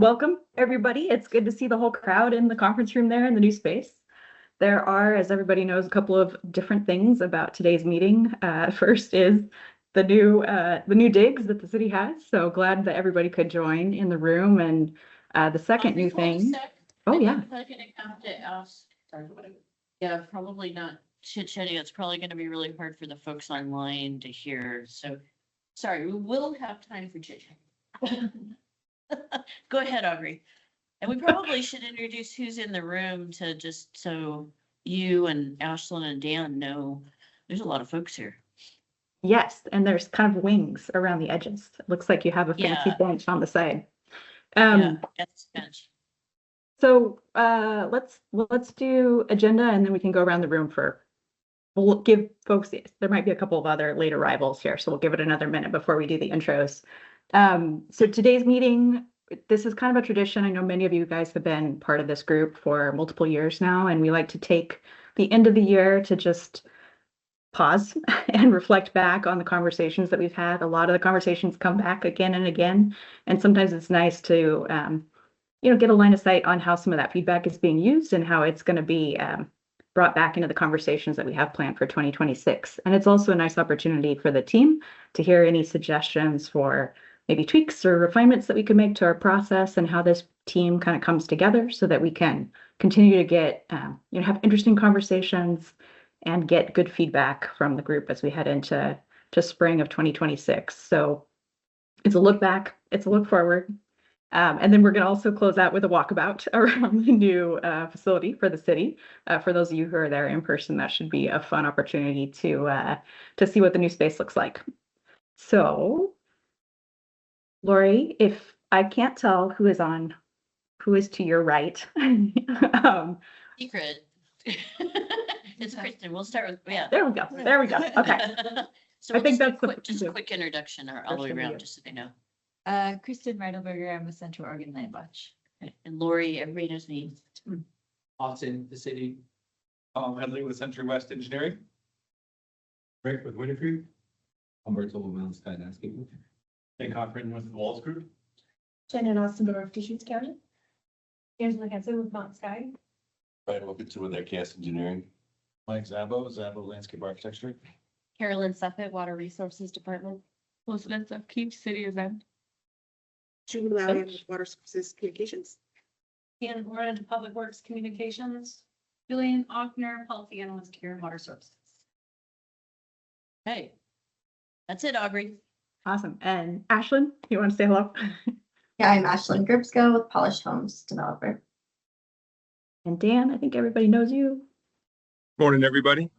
welcome everybody. It's good to see the whole crowd in the conference room there in the new space. There are, as everybody knows, a couple of different things about today's meeting. First is the new digs that the city has. So glad that everybody could join in the room. And the second new thing. Oh yeah. I'm gonna come to ask. Yeah, probably not chit-chatting. It's probably gonna be really hard for the folks online to hear. So sorry, we will have time for chit-chat. Go ahead, Aubrey. And we probably should introduce who's in the room to just so you and Ashlyn and Dan know there's a lot of folks here. Yes, and there's kind of wings around the edges. It looks like you have a fancy bench on the side. Yeah, that's bench. So let's do agenda and then we can go around the room we'll give folks, there might be a couple of other late arrivals here, so we'll give it another minute before we do the intros. So today's meeting, this is kind of a tradition. I know many of you guys have been part of this group for multiple years now, and we like to take the end of the year to just pause and reflect back on the conversations that we've had. A lot of the conversations come back again and again, and sometimes it's nice to get a line of sight on how some of that feedback is being used and how it's going to be brought back into the conversations that we have planned for 2026. And it's also a nice opportunity for the team to hear any suggestions for maybe tweaks or refinements that we could make to our process and how this team kind of comes together so that we can continue to get, have interesting conversations and get good feedback from the group as we head into spring of 2026. So it's a look back, it's a look forward. And then we're going to also close out with a walkabout around the new facility for the city. For those of you who are there in person, that should be a fun opportunity to see what the new space looks like. So, Lori, if I can't tell who is to your right. Secret. It's Kristen. We'll start with, yeah. There we go. Okay. So I think that's just a quick introduction all the way around, just so they know. Kristen Reidelberger, I'm with Central Oregon Land Watch. And Lori, everybody knows me. Austin, the city. Headley with Century West Engineering. Rick with Winter Creek. Humberto with Skydasking. Nick Cochran with the Walls Group. Shannon Ostendorf, Deschutes County. Angela Henson with Mount Sky. Brian Wilkinson with Cast Engineering. Mike Zabo Landscape Architecture. Carolyn Suffet, Water Resources Department. Elizabeth of Keach City Event. Julie Lally with Water Sources Communications. Dan Moran, Public Works Communications. Julian Offner, Policy Analyst here in Water Services. Hey, that's it, Aubrey. Awesome. And Ashlyn, you want to say hello? Yeah, I'm Ashlyn Gribsko with Polished Homes Developer. And Dan, I think everybody knows you. Morning, everybody.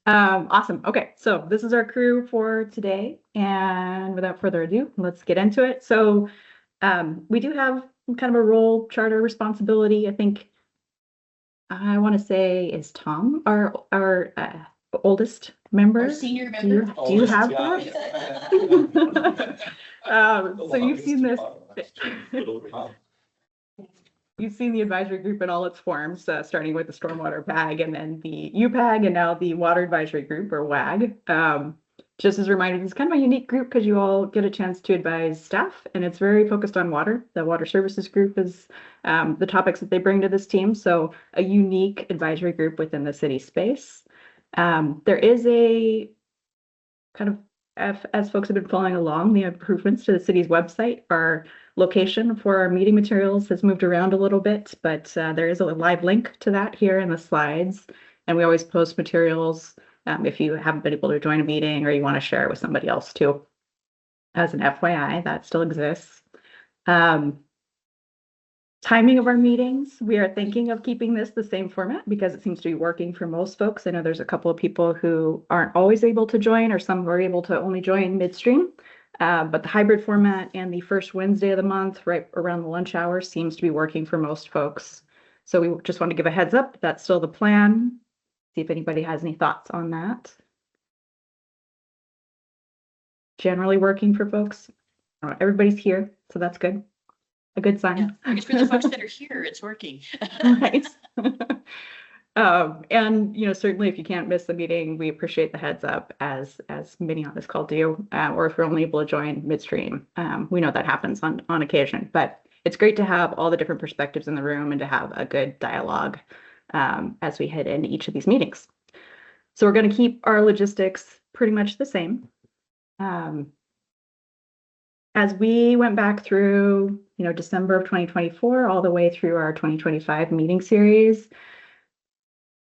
Awesome. Okay, so this is our crew for today, and without further ado, let's get into it. So we do have kind of a role charter responsibility. I think I want to say is Tom our oldest member. Our senior member. Do you have that? So you've seen this. You've seen the advisory group in all its forms, starting with the stormwater PAG and then the UPAG and now the water advisory group or WAG. Just as a reminder, this is kind of a unique group because you all get a chance to advise staff and it's very focused on water. The water services group is the topics that they bring to this team. So a unique advisory group within the city space. There is a kind of, as folks have been following along, the improvements to the city's website, our location for our meeting materials has moved around a little bit, but there is a live link to that here in the slides. And we always post materials if you haven't been able to join a meeting or you want to share it with somebody else too. As an FYI, that still exists. Timing of our meetings, we are thinking of keeping this the same format because it seems to be working for most folks. I know there's a couple of people who aren't always able to join or some who are able to only join midstream. But the hybrid format and the first Wednesday of the month, right around the lunch hour, seems to be working for most folks. So we just want to give a heads up. That's still the plan. See if anybody has any thoughts on that. Generally working for folks. Everybody's here, so that's good. A good sign. Yeah, it's for the folks that are here, it's working. Right. And certainly if you can't miss the meeting, we appreciate the heads up as many on this call do, or if you're only able to join midstream. We know that happens on occasion, but it's great to have all the different perspectives in the room and to have a good dialogue as we head into each of these meetings. So we're going to keep our logistics pretty much the same. As we went back through, December of 2024, all the way through our 2025 meeting series,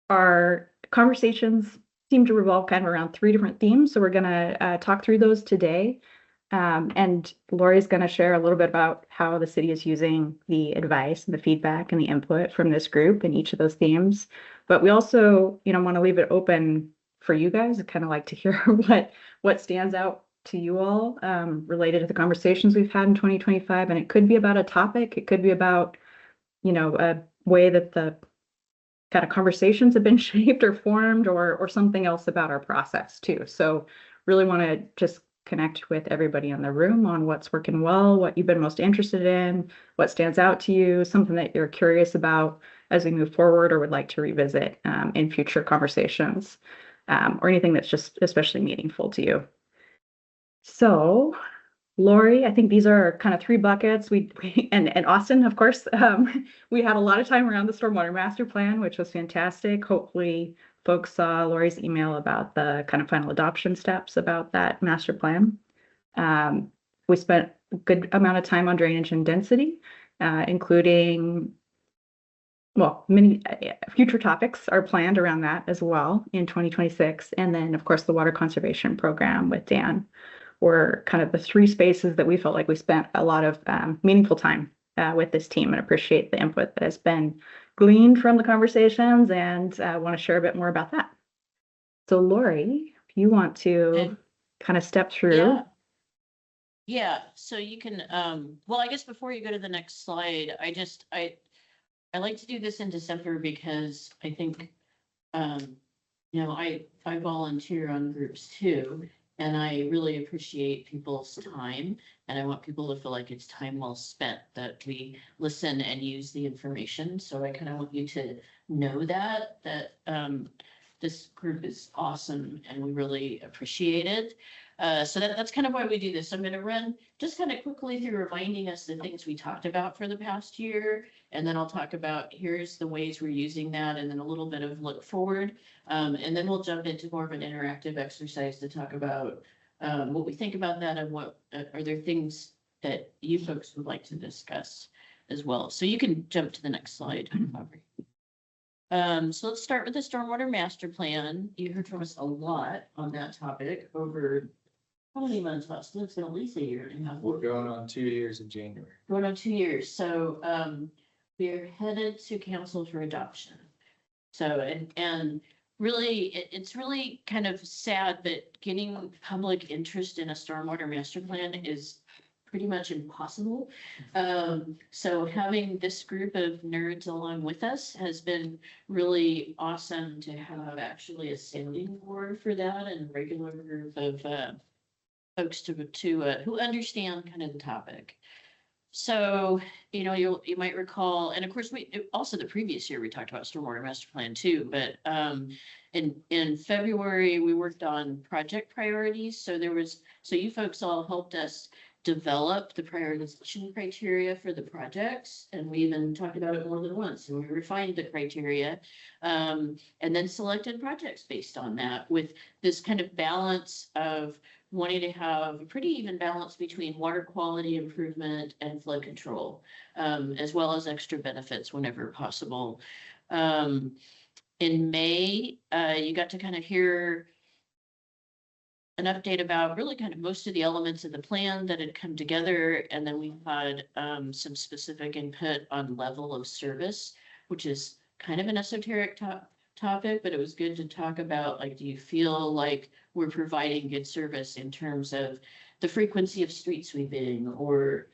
our conversations seem to revolve kind of around 3 different themes. So we're going to talk through those today. And Lori's going to share a little bit about how the city is using the advice and the feedback and the input from this group in each of those themes. But we also, want to leave it open for you guys. I'd kind of like to hear what stands out to you all related to the conversations we've had in 2025. And it could be about a topic. It could be about, a way that the kind of conversations have been shaped or formed, or something else about our process too. So really want to just connect with everybody in the room on what's working well, what you've been most interested in, what stands out to you, something that you're curious about as we move forward or would like to revisit in future conversations, or anything that's just especially meaningful to you. So Lori, I think these are kind of 3 buckets. And Austin, of course, we had a lot of time around the Stormwater Master Plan, which was fantastic. Hopefully folks saw Lori's email about the kind of final adoption steps about that master plan. We spent a good amount of time on drainage and density, including, many future topics are planned around that as well in 2026. And then, of course, the water conservation program with Dan were kind of the 3 spaces that we felt like we spent a lot of meaningful time with this team, and appreciate the input that has been gleaned from the conversations, and want to share a bit more about that. So Lori, if you want to kind of step through. Yeah, so you can, well, I guess before you go to the next slide, I like to do this in December because I think, I volunteer on groups too. And I really appreciate people's time, and I want people to feel like it's time well spent, that we listen and use the information. So I kind of want you to know that this group is awesome and we really appreciate it. So that's kind of why we do this. I'm going to run just kind of quickly through reminding us the things we talked about for the past year. And then I'll talk about here's the ways we're using that, and then a little bit of look forward. And then we'll jump into more of an interactive exercise to talk about what we think about that, and what are there things that you folks would like to discuss as well. So you can jump to the next slide. So let's start with the Stormwater Master Plan. You heard from us a lot on that topic over how many months? It's been at least a year and a half. We're going on 2 years in January. Going on 2 years. So we're headed to council for adoption. So and really, it's really kind of sad, but getting public interest in a stormwater master plan is pretty much impossible. So having this group of nerds along with us has been really awesome to have actually a sounding board for that, and a regular group of folks who understand kind of the topic. So, you might recall, and of course, also the previous year we talked about stormwater master plan too, but in February, we worked on project priorities. So you folks all helped us develop the prioritization criteria for the projects, and we even talked about it more than once, and we refined the criteria, and then selected projects based on that, with this kind of balance of wanting to have a pretty even balance between water quality improvement and flood control, as well as extra benefits whenever possible. In May, you got to kind of hear an update about really kind of most of the elements of the plan that had come together. And then we had some specific input on level of service, which is kind of an esoteric topic, but it was good to talk about, like, do you feel like we're providing good service in terms of the frequency of street sweeping or,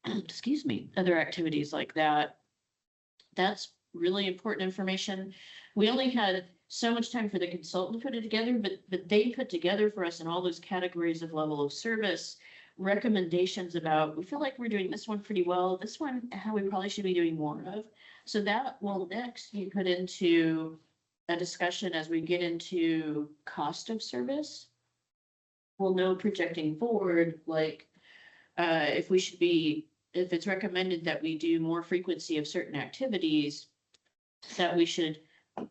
excuse me, other activities like that. That's really important information. We only had so much time for the consultant to put it together, but they put together for us in all those categories of level of service recommendations about, we feel like we're doing this one pretty well, this one, how we probably should be doing more of. So that will next be put into a discussion as we get into cost of service. We'll know projecting forward, like, if we should be, if it's recommended that we do more frequency of certain activities, that we should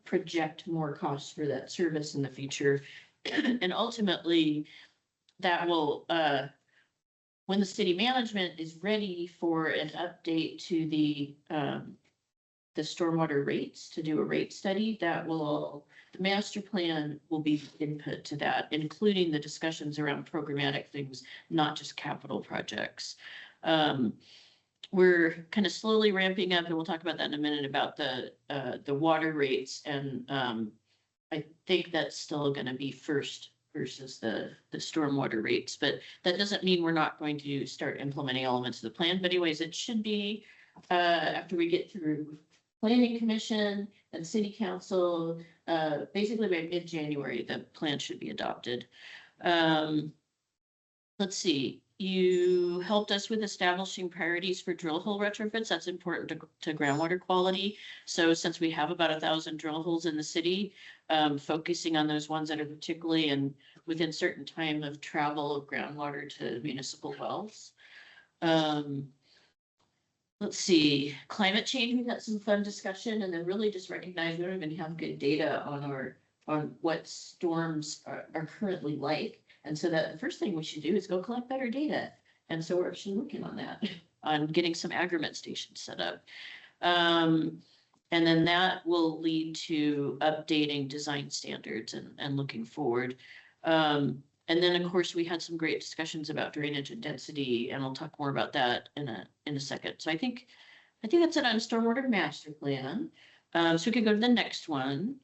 project more costs for that service in the future. And ultimately, that will, when the city management is ready for an update to the stormwater rates, to do a rate study, that will, the master plan will be input to that, including the discussions around programmatic things, not just capital projects. We're kind of slowly ramping up, and we'll talk about that in a minute, about the water rates, and I think that's still gonna be first versus the stormwater rates, but that doesn't mean we're not going to start implementing elements of the plan. But anyways, it should be after we get through planning commission and city council, basically by mid-January, the plan should be adopted. Let's see, you helped us with establishing priorities for drill hole retrofits. That's important to groundwater quality. So since we have about 1,000 drill holes in the city, focusing on those ones that are particularly and within certain time of travel of groundwater to municipal wells. Let's see, climate change, we've had some fun discussion, and then really just recognize we don't even have good data on what storms are currently like. And so that the first thing we should do is go collect better data. And so we're actually working on that, on getting some agreement stations set up. And then that will lead to updating design standards and looking forward. And then, of course, we had some great discussions about drainage and density, and I'll talk more about that in a second. So I think that's it on stormwater master plan. So we could go to the next one.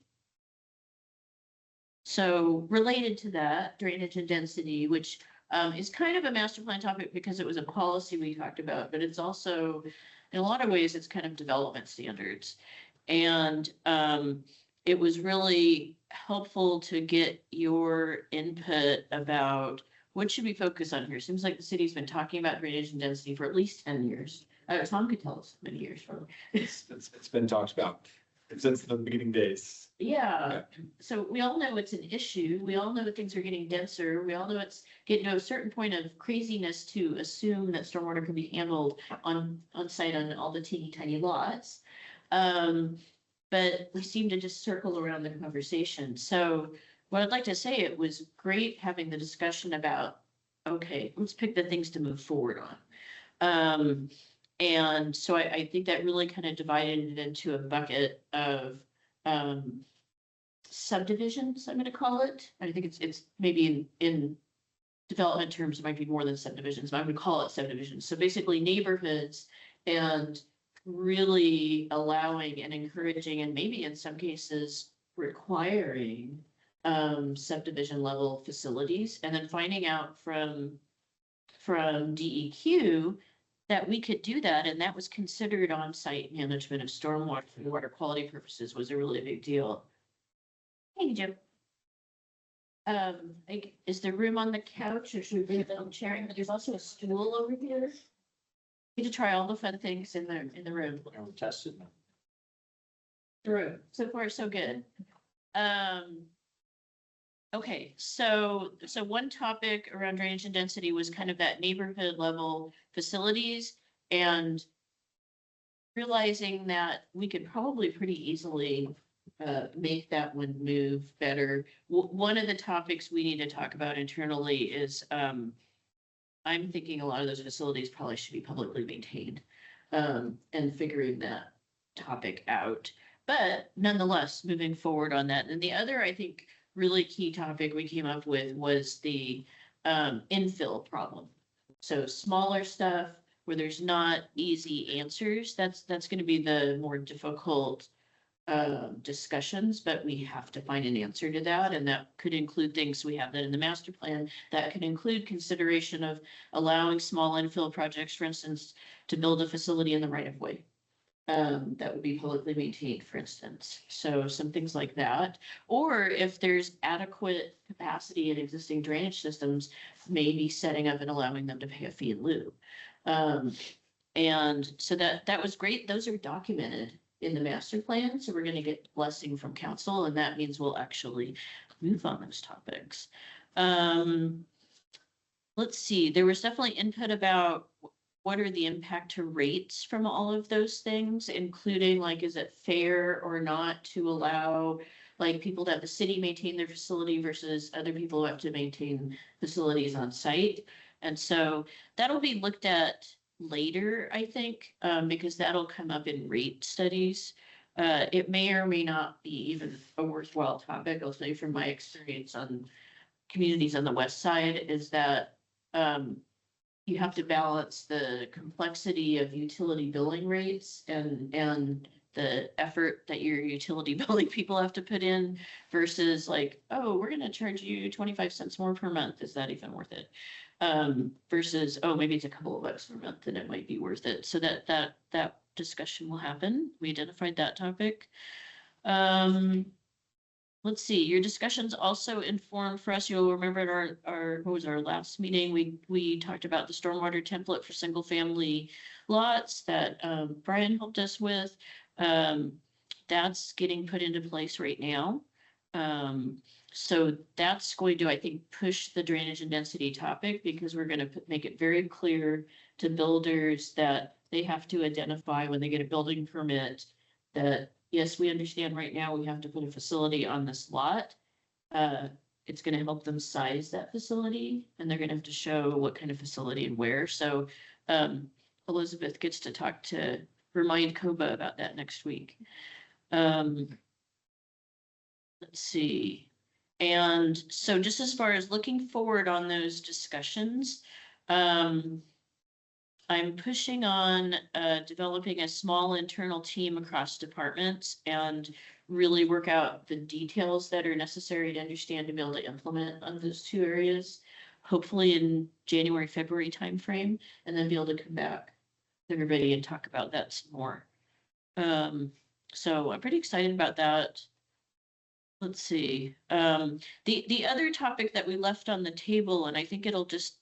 So related to that, drainage and density, which is kind of a master plan topic because it was a policy we talked about, but it's also, in a lot of ways, it's kind of development standards. And it was really helpful to get your input about what should we focus on here. Seems like the city's been talking about drainage and density for at least 10 years. Tom could tell us how many years. It's been talked about since the beginning days. Yeah, so we all know it's an issue. We all know that things are getting denser. We all know it's getting to a certain point of craziness to assume that stormwater can be handled on site on all the teeny tiny lots. But we seem to just circle around the conversation. So what I'd like to say, it was great having the discussion about, okay, let's pick the things to move forward on. And so I think that really kind of divided it into a bucket of subdivisions, I'm going to call it. I think it's maybe in development terms, it might be more than subdivisions, but I would call it subdivisions. So basically neighborhoods, and really allowing and encouraging, and maybe in some cases requiring subdivision level facilities, and then finding out from DEQ that we could do that, and that was considered on-site management of stormwater for water quality purposes was a really big deal. Hey, Jim. Is there room on the couch, or should we bring it down sharing? There's also a stool over here. You get to try all the fun things in the room. We're tested. Through. So far, so good. Okay, so one topic around drainage and density was kind of that neighborhood level facilities, and realizing that we could probably pretty easily make that one move better. One of the topics we need to talk about internally is I'm thinking a lot of those facilities probably should be publicly maintained, and figuring that topic out. But nonetheless, moving forward on that. And the other, I think, really key topic we came up with was the infill problem. So smaller stuff where there's not easy answers. That's going to be the more difficult discussions, but we have to find an answer to that, and that could include things. We have that in the master plan. That could include consideration of allowing small infill projects, for instance, to build a facility in the right of way that would be publicly maintained, for instance. So some things like that, or if there's adequate capacity in existing drainage systems, maybe setting up and allowing them to pay a fee in lieu. And so that was great. Those are documented in the master plan. So we're gonna get blessing from council, and that means we'll actually move on those topics. Let's see, there was definitely input about what are the impact to rates from all of those things, including like, is it fair or not to allow like people that the city maintain their facility versus other people who have to maintain facilities on site. And so that'll be looked at later, I think, because that'll come up in rate studies. It may or may not be even a worthwhile topic. I'll say from my experience on communities on the west side is that you have to balance the complexity of utility billing rates and the effort that your utility billing people have to put in versus like, oh, we're gonna charge you 25 cents more per month. Is that even worth it? Versus, oh, maybe it's a couple of bucks per month and it might be worth it. So that discussion will happen. We identified that topic. Let's see, your discussions also informed for us, you'll remember at what was our last meeting, we talked about the stormwater template for single family lots that Brian helped us with. That's getting put into place right now. So that's going to, I think, push the drainage and density topic because we're going to make it very clear to builders that they have to identify when they get a building permit that yes, we understand right now we have to put a facility on this lot. It's going to help them size that facility and they're going to have to show what kind of facility and where. So Elizabeth gets to remind COBA about that next week. Let's see. And so just as far as looking forward on those discussions, I'm pushing on developing a small internal team across departments and really work out the details that are necessary to understand to be able to implement on those two areas, hopefully in January, February timeframe, and then be able to come back to everybody and talk about that some more. So I'm pretty excited about that. Let's see. The other topic that we left on the table, and I think it'll just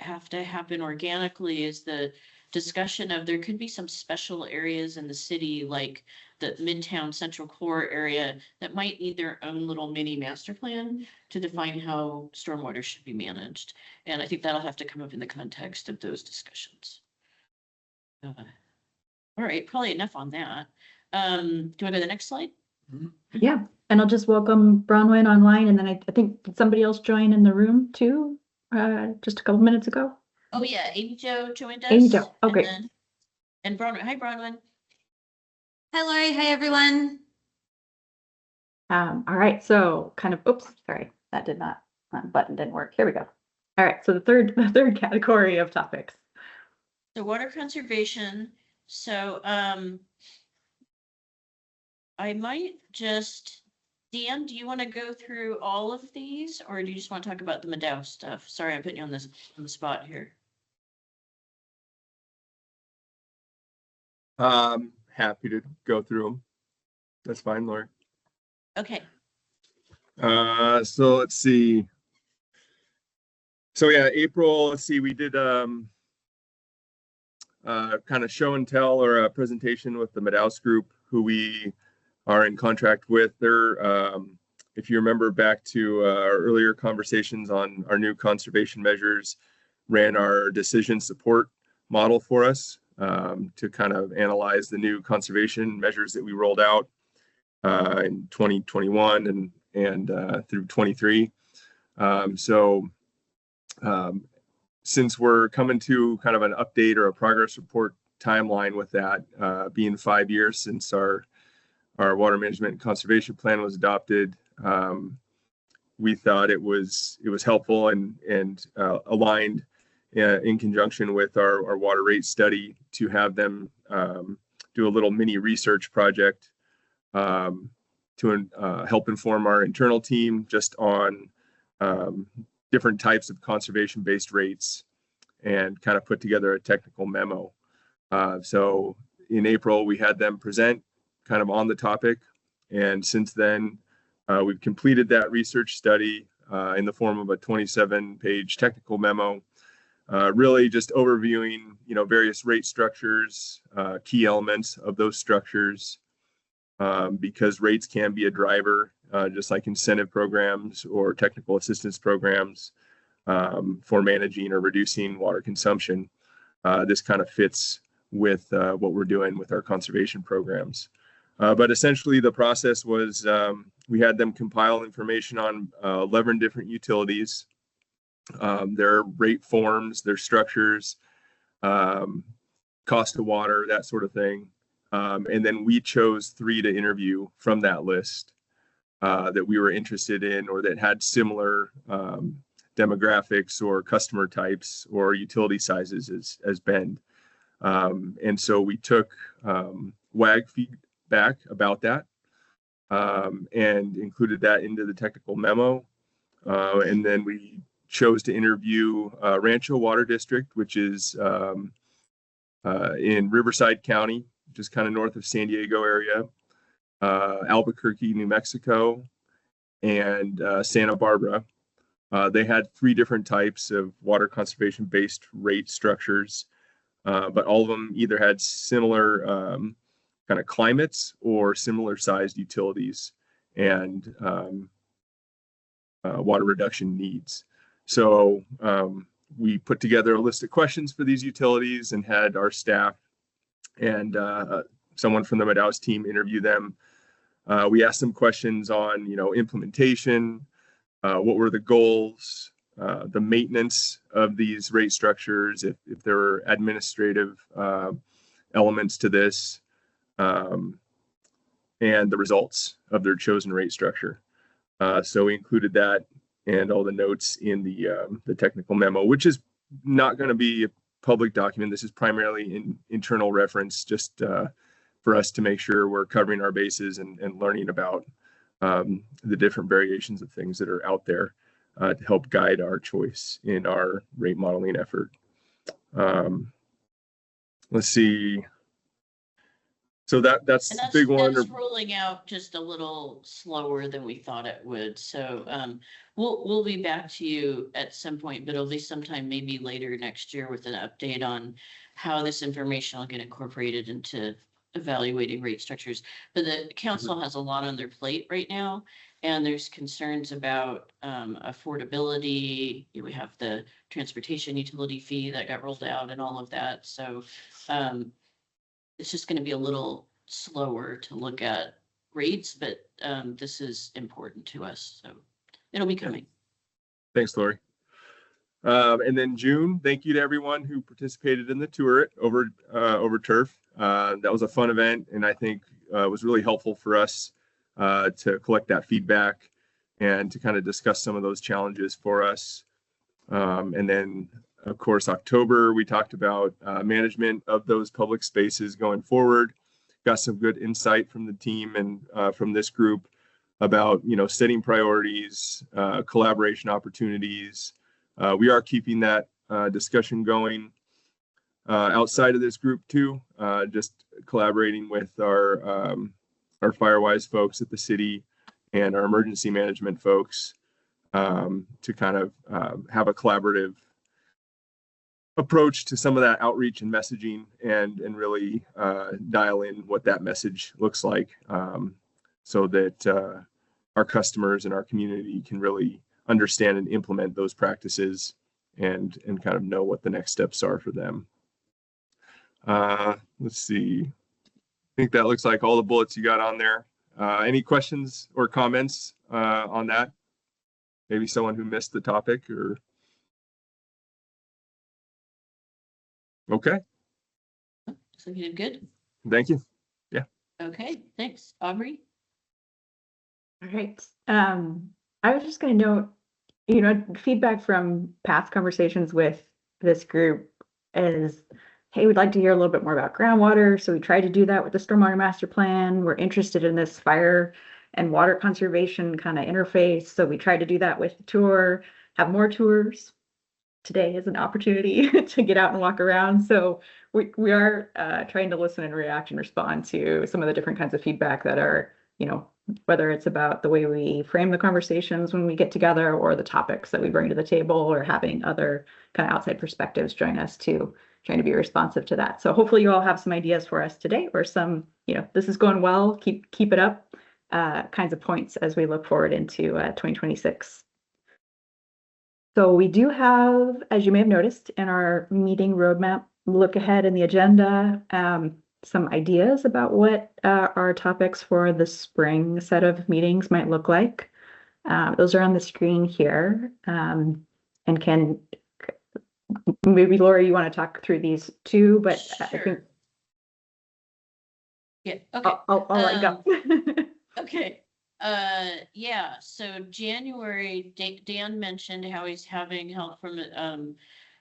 have to happen organically, is the discussion of there could be some special areas in the city like the Midtown Central Core area that might need their own little mini master plan to define how stormwater should be managed. And I think that'll have to come up in the context of those discussions. All right, probably enough on that. Do you want to go to the next slide? Yeah, and I'll just welcome Bronwyn online, and then I think did somebody else join in the room too, just a couple minutes ago? Oh yeah, Amy Jo joined us. Amy Jo, okay. And Bronwyn, hi Bronwyn. Hi, Lori. Hi, everyone. All right, so kind of, oops, sorry, that did not, button didn't work. Here we go. All right, so the third category of topics. So water conservation. So I might just, Dan, do you want to go through all of these or do you just want to talk about the Maddow stuff? Sorry, I'm putting you on the spot here. Happy to go through them. That's fine, Lori. Okay. So let's see. So yeah, April, let's see, we did kind of show and tell or a presentation with the Maddow group, who we are in contract with. They're, if you remember back to our earlier conversations on our new conservation measures, ran our decision support model for us to kind of analyze the new conservation measures that we rolled out in 2021 and through 23. Since we're coming to kind of an update or a progress report timeline with that, being 5 years since our water management and conservation plan was adopted, we thought it was helpful and aligned in conjunction with our water rate study to have them do a little mini research project to help inform our internal team just on different types of conservation-based rates and kind of put together a technical memo. So in April, we had them present kind of on the topic. And since then, we've completed that research study in the form of a 27-page technical memo, really just overviewing, various rate structures, key elements of those structures, because rates can be a driver, just like incentive programs or technical assistance programs for managing or reducing water consumption. This kind of fits with what we're doing with our conservation programs. But essentially the process was we had them compile information on 11 different utilities, their rate forms, their structures, cost of water, that sort of thing. And then we chose 3 to interview from that list that we were interested in or that had similar demographics or customer types or utility sizes as Bend. And so we took WAG feedback about that and included that into the technical memo. And then we chose to interview Rancho Water District, which is in Riverside County, just kind of north of San Diego area, Albuquerque, New Mexico, and Santa Barbara. They had 3 different types of water conservation based rate structures, but all of them either had similar kind of climates or similar sized utilities and water reduction needs. So we put together a list of questions for these utilities and had our staff and someone from the Madaus team interview them. We asked them questions on, implementation, what were the goals, the maintenance of these rate structures, if there were administrative elements to this, and the results of their chosen rate structure. So we included that and all the notes in the technical memo, which is not going to be a public document. This is primarily in internal reference, just for us to make sure we're covering our bases and learning about the different variations of things that are out there to help guide our choice in our rate modeling effort. Let's see. So that's the big one. That's rolling out just a little slower than we thought it would. So we'll be back to you at some point, but it'll be sometime maybe later next year with an update on how this information will get incorporated into evaluating rate structures. But the council has a lot on their plate right now, and there's concerns about affordability. We have the transportation utility fee that got rolled out and all of that. So it's just going to be a little slower to look at rates, but this is important to us. So it'll be coming. Thanks, Lori. And then June, thank you to everyone who participated in the tour over turf. That was a fun event, and I think was really helpful for us to collect that feedback and to kind of discuss some of those challenges for us. And then, of course, October, we talked about management of those public spaces going forward. Got some good insight from the team and from this group about, setting priorities, collaboration opportunities. We are keeping that discussion going outside of this group too, just collaborating with our Firewise folks at the city and our emergency management folks to kind of have a collaborative approach to some of that outreach and messaging and really dial in what that message looks like so that our customers and our community can really understand and implement those practices and kind of know what the next steps are for them. Let's see. I think that looks like all the bullets you got on there. Any questions or comments on that? Maybe someone who missed the topic or. Okay. So you did good. Thank you. Yeah. Okay, thanks. Aubrey? All right. I was just going to note, feedback from past conversations with this group is, hey, we'd like to hear a little bit more about groundwater. So we tried to do that with the Stormwater Master Plan. We're interested in this fire and water conservation kind of interface. So we tried to do that with the tour, have more tours. Today is an opportunity to get out and walk around. So we are trying to listen and react and respond to some of the different kinds of feedback that are, whether it's about the way we frame the conversations when we get together or the topics that we bring to the table or having other kind of outside perspectives join us to trying to be responsive to that. So hopefully you all have some ideas for us today, or some, this is going well, keep it up, kinds of points as we look forward into 2026. So we do have, as you may have noticed in our meeting roadmap, look ahead in the agenda, some ideas about what our topics for the spring set of meetings might look like. Those are on the screen here. And maybe Laura, you want to talk through these too, but I think Sure. Yeah, okay. I'll let you go. Okay, yeah, so January, Dan mentioned how he's having help from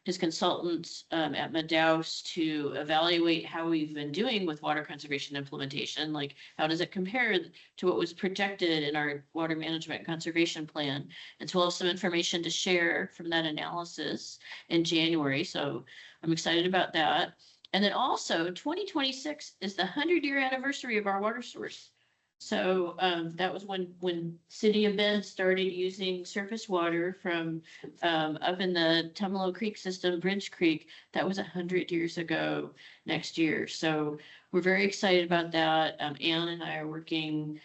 his consultants at Madaus to evaluate how we've been doing with water conservation implementation. Like, how does it compare to what was projected in our water management conservation plan? And so we'll have some information to share from that analysis in January. So I'm excited about that. And then also 2026 is the 100-year anniversary of our water source. So that was when City of Bend started using surface water from up in the Tumalo Creek system, Bridge Creek. That was 100 years ago next year. So we're very excited about that. Ann and I are working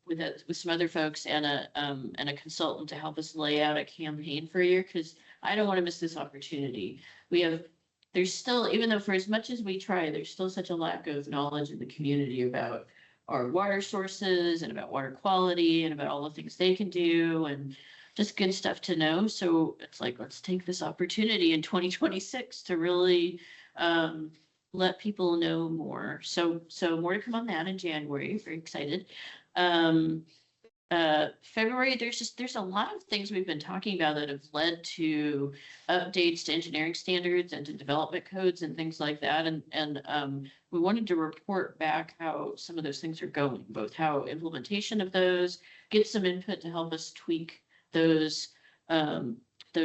with some other folks and a consultant to help us lay out a campaign for a year, because I don't want to miss this opportunity. There's still, even though for as much as we try, there's still such a lack of knowledge in the community about our water sources and about water quality and about all the things they can do, and just good stuff to know. So it's like, let's take this opportunity in 2026 to really let people know more. So more to come on that in January. Very excited. February, there's a lot of things we've been talking about that have led to updates to engineering standards and to development codes and things like that. And we wanted to report back how some of those things are going, both how implementation of those, get some input to help us tweak those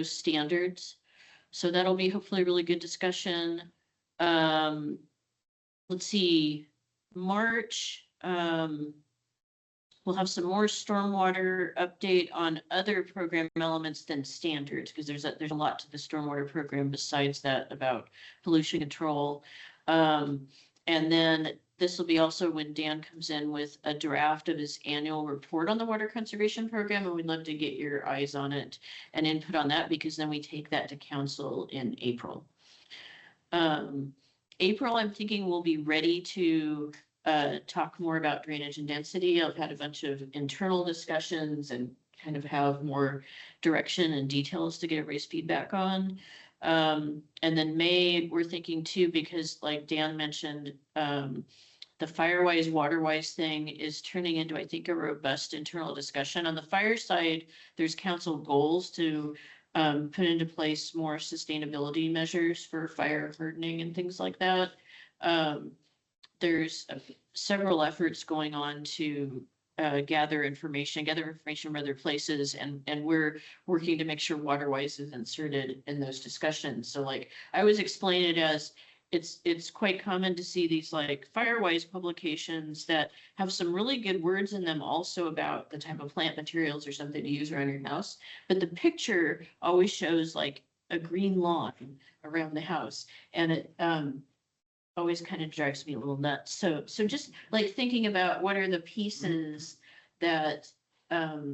standards. So that'll be hopefully a really good discussion. Let's see, March, we'll have some more stormwater update on other program elements than standards, because there's a lot to the stormwater program besides that about pollution control. And then this will be also when Dan comes in with a draft of his annual report on the water conservation program, and we'd love to get your eyes on it and input on that, because then we take that to council in April. April, I'm thinking we'll be ready to talk more about drainage and density. I've had a bunch of internal discussions and kind of have more direction and details to get everybody's feedback on. And then May, we're thinking too, because like Dan mentioned, the Firewise, Waterwise thing is turning into, I think, a robust internal discussion. On the fire side, there's council goals to put into place more sustainability measures for fire hardening and things like that. There's several efforts going on to gather information from other places, and we're working to make sure Waterwise is inserted in those discussions. So like I always explain it as it's quite common to see these like Firewise publications that have some really good words in them also about the type of plant materials or something to use around your house, but the picture always shows like a green lawn around the house, and it always kind of drives me a little nuts. So just like thinking about what are the pieces that not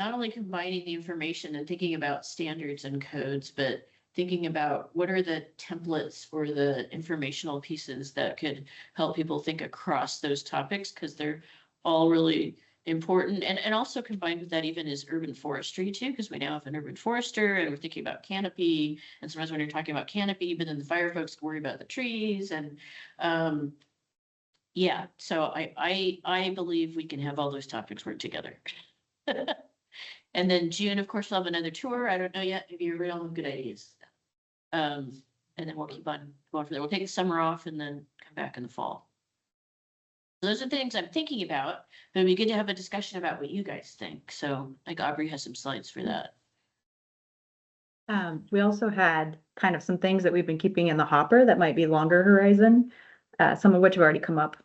only combining the information and thinking about standards and codes, but thinking about what are the templates or the informational pieces that could help people think across those topics, because they're all really important. And also combined with that even is urban forestry too, because we now have an urban forester and we're thinking about canopy. And sometimes when you're talking about canopy, but then the fire folks worry about the trees. And yeah, so I believe we can have all those topics work together. And then June, of course, we'll have another tour. I don't know yet. Maybe everybody will have good ideas. And then we'll keep on going from there. We'll take the summer off and then come back in the fall. Those are things I'm thinking about, but it'd be good to have a discussion about what you guys think. So like Aubrey has some slides for that. We also had kind of some things that we've been keeping in the hopper that might be longer horizon, some of which have already come up.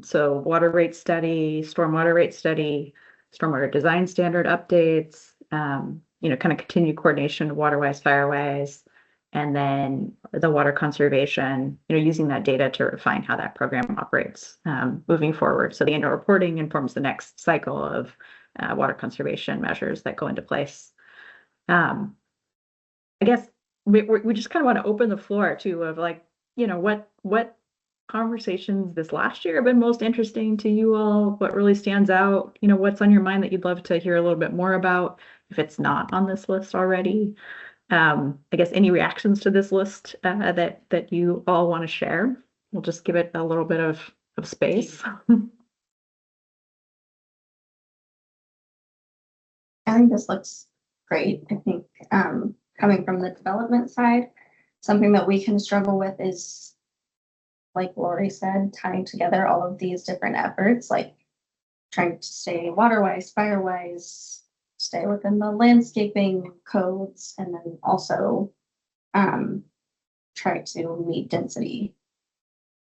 So water rate study, stormwater rate study, stormwater design standard updates, kind of continued coordination of Waterwise, Firewise, And then the water conservation, using that data to refine how that program operates moving forward. So the annual reporting informs the next cycle of water conservation measures that go into place. I guess we just kind of want to open the floor too of like, what conversations this last year have been most interesting to you all? What really stands out? What's on your mind that you'd love to hear a little bit more about if it's not on this list already? I guess any reactions to this list that you all want to share? We'll just give it a little bit of space. I think this looks great. I think coming from the development side, something that we can struggle with is, like Lori said, tying together all of these different efforts, like trying to stay water-wise, fire-wise, stay within the landscaping codes, and then also try to meet density.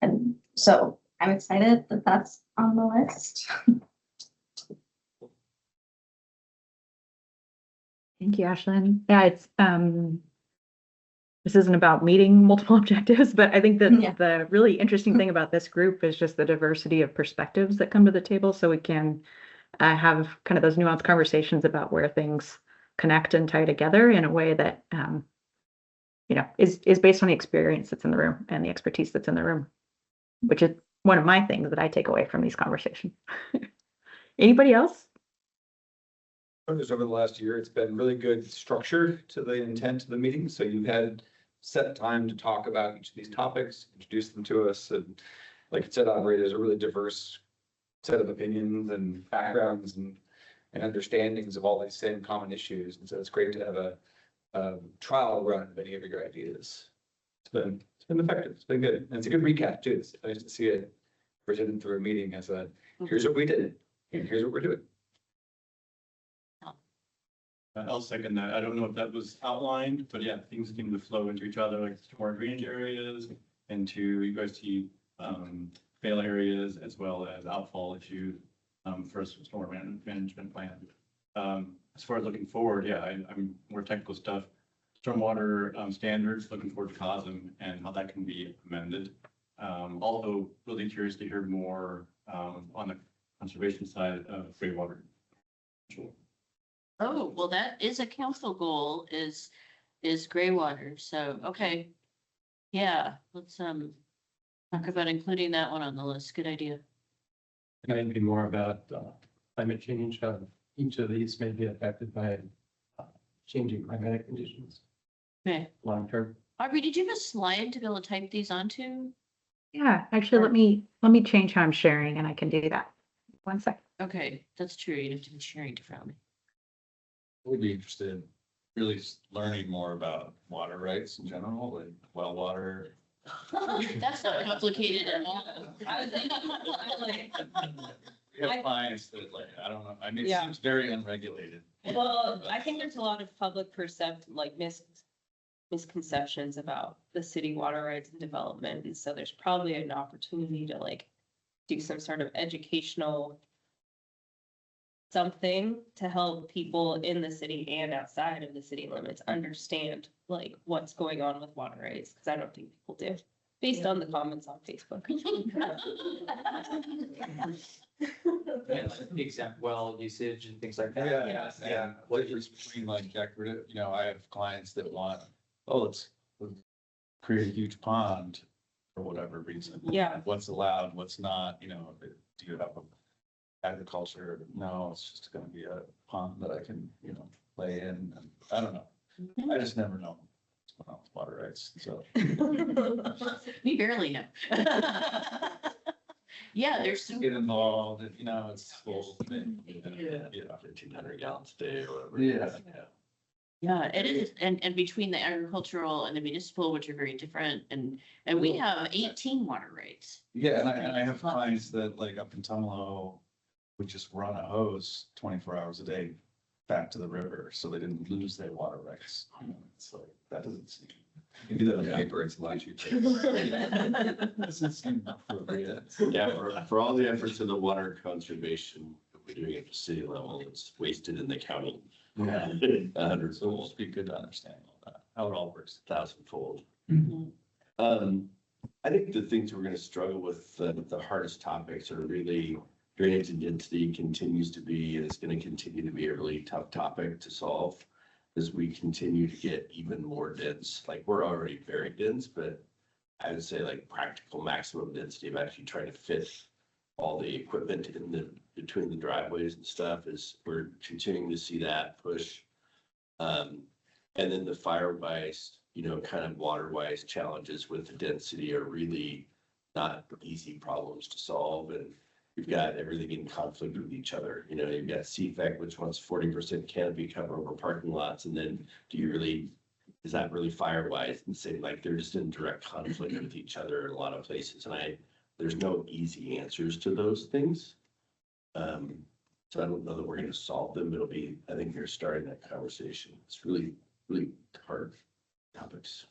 And so I'm excited that that's on the list. Thank you, Ashlyn. Yeah, it's this isn't about meeting multiple objectives, but I think that Yeah. the really interesting thing about this group is just the diversity of perspectives that come to the table, so we can have kind of those nuanced conversations about where things connect and tie together in a way that is based on the experience that's in the room and the expertise that's in the room, which is one of my things that I take away from these conversations. Anybody else? Just over the last year, it's been really good structure to the intent of the meeting. So you've had set time to talk about each of these topics, introduce them to us. And like you said, operators a really diverse set of opinions and backgrounds and understandings of all these same common issues. And so it's great to have a trial run of any of your ideas. It's been effective. It's been good. And it's a good recap too. It's nice to see it presented through a meeting as a, here's what we did, and here's what we're doing. I'll second that. I don't know if that was outlined, but yeah, things seem to flow into each other, like storm drainage areas, into you guys see fail areas as well as outfall issues for a storm management plan. As far as looking forward, yeah, I'm more technical stuff. Stormwater standards, looking forward to COSM and how that can be amended. Also really curious to hear more on the conservation side of gray water. Sure. Oh, well, that is a council goal is gray water. So, okay. Yeah, let's talk about including that one on the list. Good idea. And maybe more about climate change, how each of these may be affected by changing climatic conditions Okay. long term. Aubrey, did you have a slide to be able to type these onto? Yeah, actually, let me change how I'm sharing and I can do that. 1 second. Okay, that's true. You have to be sharing differently. Would be interested in really learning more about water rights in general, like well water. That's not complicated at all. We have clients that like, I don't know, I mean, it Yeah. seems very unregulated. Well, I think there's a lot of public misconceptions about the city water rights and development, and so there's probably an opportunity to do some sort of educational something to help people in the city and outside of the city limits understand what's going on with water rights, because I don't think people do, based on the comments on Facebook. Exempt well usage and things like that. Yeah. What difference between like decorative, I have clients that want, let's create a huge pond for whatever reason. Yeah. What's allowed, what's not, do you have agriculture? No, it's just gonna be a pond that I can, lay in, and I don't know. I just never know. Water rights, so. We barely know. Yeah, there's some. Get involved, it's full thing. Yeah. 1,500 gallons a day or whatever. Yeah. Yeah, it is. And between the agricultural and the municipal, which are very different, and we have 18 water rights. Yeah, and I have clients that like up in Tumalo would just run a hose 24 hours a day back to the river, so they didn't lose their water rights. It's like, that doesn't seem. You do that on paper, it's a lot cheaper. Doesn't seem appropriate. Yeah, for all the efforts in the water conservation that we're doing at the city level, it's wasted in the county. Yeah. 100. So it'll just be good to understand all that. how it all works 1,000-fold. Mhm. I think the things we're gonna struggle with, the hardest topics are really drainage and density continues to be, and it's gonna continue to be a really tough topic to solve as we continue to get even more dense. Like, we're already very dense, but I would say like practical maximum density of actually trying to fit all the equipment in between the driveways and stuff is we're continuing to see that push. And then the fire wise, kind of water wise challenges with the density are really not easy problems to solve. And you've got everything in conflict with each other. You've got CFAC, which wants 40% canopy cover over parking lots. And then is that really fire wise? And say like they're just in direct conflict with each other in a lot of places. And there's no easy answers to those things. So I don't know that we're going to solve them. I think you're starting that conversation. It's really, really hard topics.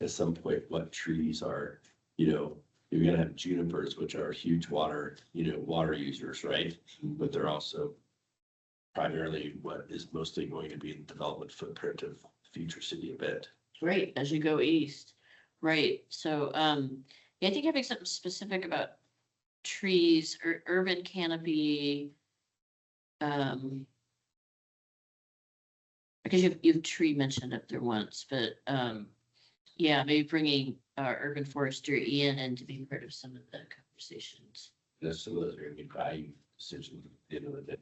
At some point, what trees are, you're going to have junipers, which are huge water users, right? But they're also primarily what is mostly going to be the development footprint of future city event. Right, as you go east, right, so, yeah, I think having something specific about trees or urban canopy. Because you've tree mentioned up there once, but, yeah, maybe bringing, urban forester Ian in to be part of some of the conversations. That's some of those are going to be value decisions at the end of the day.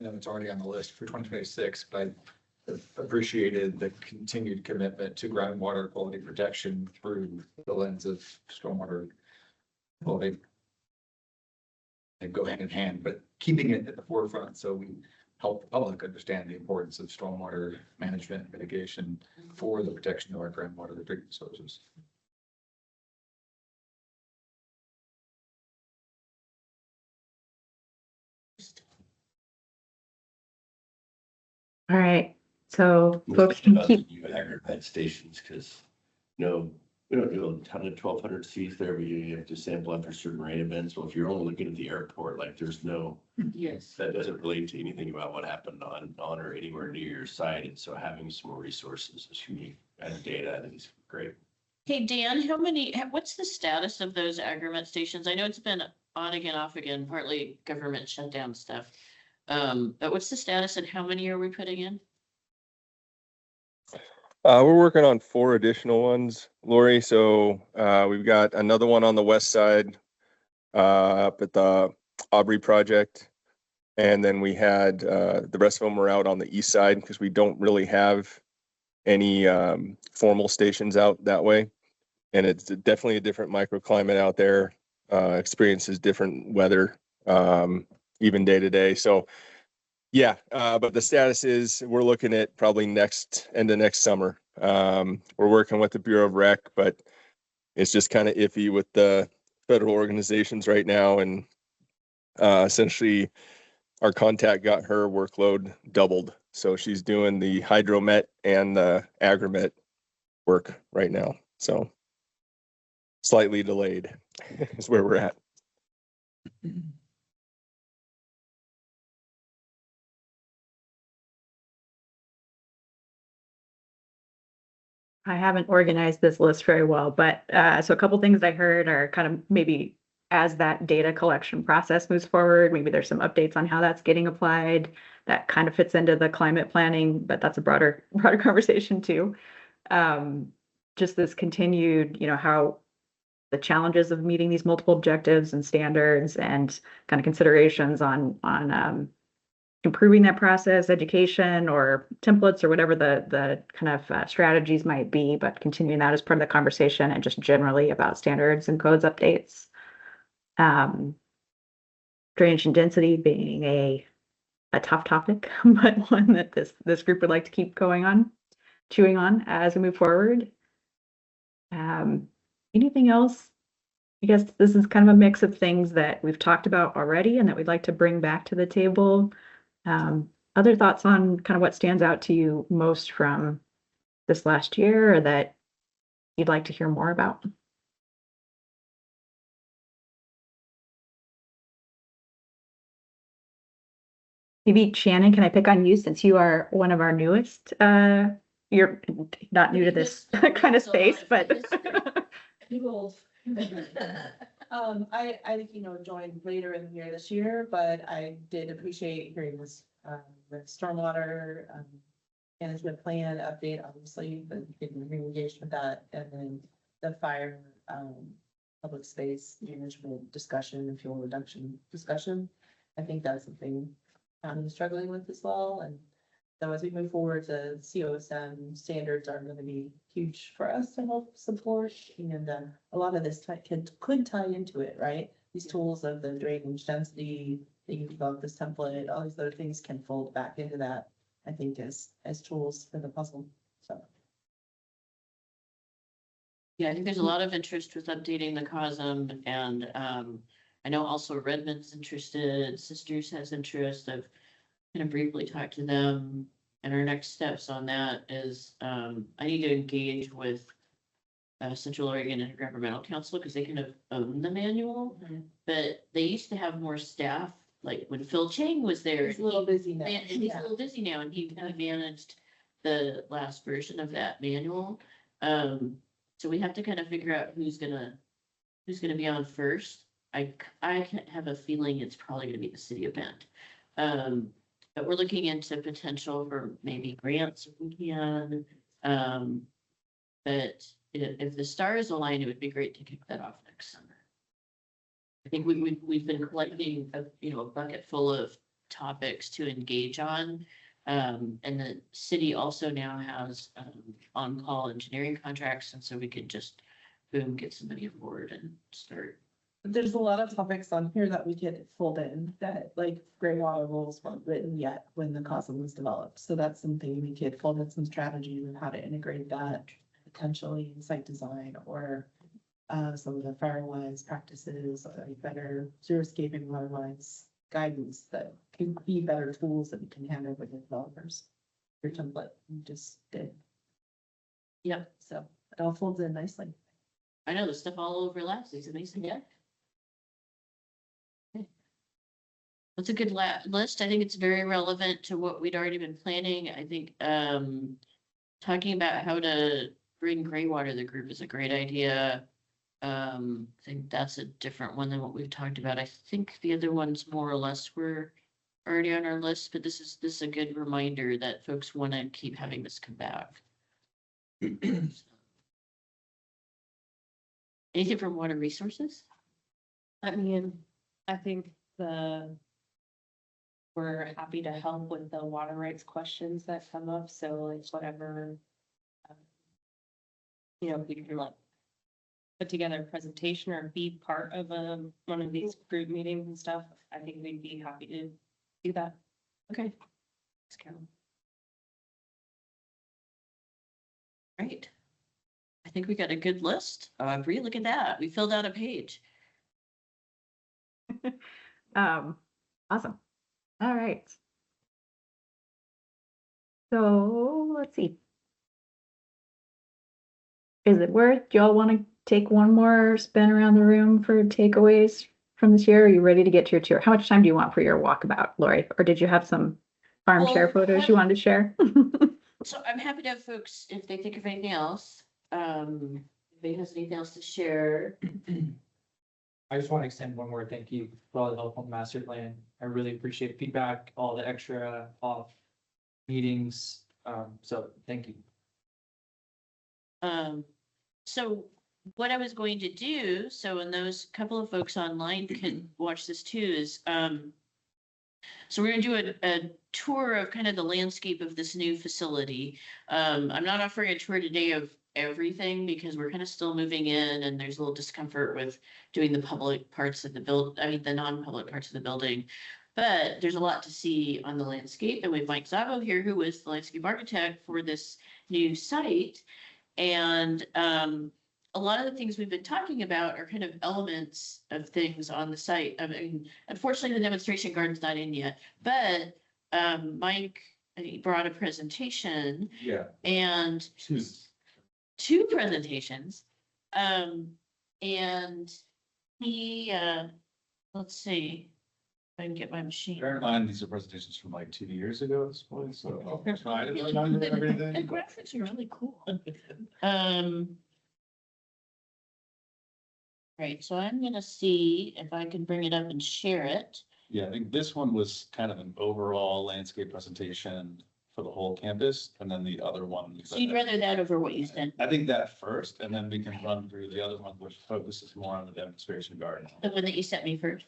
It's already on the list for 2026, but I appreciated the continued commitment to groundwater quality protection through the lens of stormwater quality. And go hand in hand, but keeping it at the forefront so we help the public understand the importance of stormwater management and mitigation for the protection of our groundwater drinking sources. All right, so folks can About keep, the new agri-pet stations, because we don't do a ton of 1,200 seats there. You have to sample after certain rain events. Well, if you're only looking at the airport, like there's no, Yes. that doesn't relate to anything about what happened on or anywhere near your site. And so having some more resources and data, I think is great. Hey, Dan, what's the status of those agreement stations? I know it's been on again, off again, partly government shutdown stuff. But what's the status and how many are we putting in? We're working on 4 additional ones, Lori. So we've got another one on the west side up at the Aubrey project. And then we had the rest of them were out on the east side because we don't really have any formal stations out that way. And it's definitely a different microclimate out there, experiences different weather, even day to day. So yeah, but the status is we're looking at probably end of next summer. We're working with the Bureau of Rec, but it's just kind of iffy with the federal organizations right now. And essentially our contact got her workload doubled. So she's doing the hydromet and the agrimet work right now. So slightly delayed is where we're at. I haven't organized this list very well, but so a couple things I heard are kind of maybe as that data collection process moves forward, maybe there's some updates on how that's getting applied. That kind of fits into the climate planning, but that's a broader conversation too. Just this continued, how the challenges of meeting these multiple objectives and standards and kind of considerations on improving that process, education or templates or whatever the kind of strategies might be, but continuing that as part of the conversation and just generally about standards and codes updates. Drainage and density being a tough topic, but one that this group would like to keep chewing on as we move forward. Anything else? I guess this is kind of a mix of things that we've talked about already and that we'd like to bring back to the table. Other thoughts on kind of what stands out to you most from this last year or that you'd like to hear more about? Maybe Shannon, can I pick on you since you are one of our newest? You're not new to this kind of space, but. I joined later in the year this year, but I did appreciate hearing this, the stormwater, management plan update, obviously, but getting re-engaged with that, and then the fire, public space management discussion and fuel reduction discussion. I think that's something I'm struggling with as well, and so as we move forward, the COSM standards are gonna be huge for us to help support, and a lot of this could tie into it, right? These tools of the drainage density, that you develop this template, all these other things can fold back into that, I think, as tools for the puzzle, so. Yeah, I think there's a lot of interest with updating the COSM, and I know also Redmond's interested, Sisters has interest. I've kind of briefly talked to them, and our next steps on that is I need to engage with Central Oregon Intergovernmental Council because they kind of own the manual, but they used to have more staff. Like when Phil Chang was there, It's a little busy now. and he's a little busy now, and he kind of managed the last version of that manual. So we have to kind of figure out who's gonna be on first. I have a feeling it's probably gonna be the city of Bend. But we're looking into potential for maybe grants if we can. But if the stars align, it would be great to kick that off next summer. I think we've been collecting a bucket full of topics to engage on. And the city also now has on-call engineering contracts, and so we could just boom, get somebody aboard and start. There's a lot of topics on here that we could fold in that like gray water rules weren't written yet when the COSM was developed. So that's something we could fold in some strategies on how to integrate that potentially in site design or some of the firewise practices, better xeriscaping waterwise guidance that can be better tools that we can hand over to developers. Your template you just did. Yep. So it all folds in nicely. I know the stuff all overlaps. It's amazing. Yeah. That's a good list. I think it's very relevant to what we'd already been planning. I think talking about how to bring gray water to the group is a great idea. I think that's a different one than what we've talked about. I think the other ones more or less were already on our list, but this is a good reminder that folks want to keep having this come back. Anything from water resources? I mean, I think we're happy to help with the water rights questions that come up, so like whatever. We can like put together a presentation or be part of one of these group meetings and stuff, I think we'd be happy to do that. Okay. Thanks, Carol. Great. I think we got a good list. Bree, look at that. We filled out a page. Awesome. All right. So let's see. Is it worth? Do y'all want to take one more spin around the room for takeaways from this year? Are you ready to get to your tour? How much time do you want for your walkabout, Lori? Or did you have some armchair photos you wanted to share? So I'm happy to have folks, if they think of anything else, if anybody has anything else to share. I just want to extend one more thank you for all the help on the master plan. I really appreciate feedback, all the extra off meetings. So thank you. So what I was going to do, so and those couple of folks online can watch this too, is so we're gonna do a tour of kind of the landscape of this new facility. I'm not offering a tour today of everything because we're kind of still moving in and there's a little discomfort with doing the public parts of the the non-public parts of the building. But there's a lot to see on the landscape, and we have Mike Zavo here, who is the landscape architect for this new site. And a lot of the things we've been talking about are kind of elements of things on the site. I mean, unfortunately, the demonstration garden's not in yet, but Mike, I think, brought a presentation. Yeah. And two presentations. And he, let's see, I can get my machine. Bear in mind, these are presentations from like 2 years ago at this point, so. I didn't remember The everything. graphics are really cool. Right, so I'm gonna see if I can bring it up and share it. Yeah, I think this one was kind of an overall landscape presentation for the whole campus, and then the other one. So you'd rather that over what you sent, I think that first, and then we can run through the other one, which focuses more on the demonstration garden. the one that you sent me first,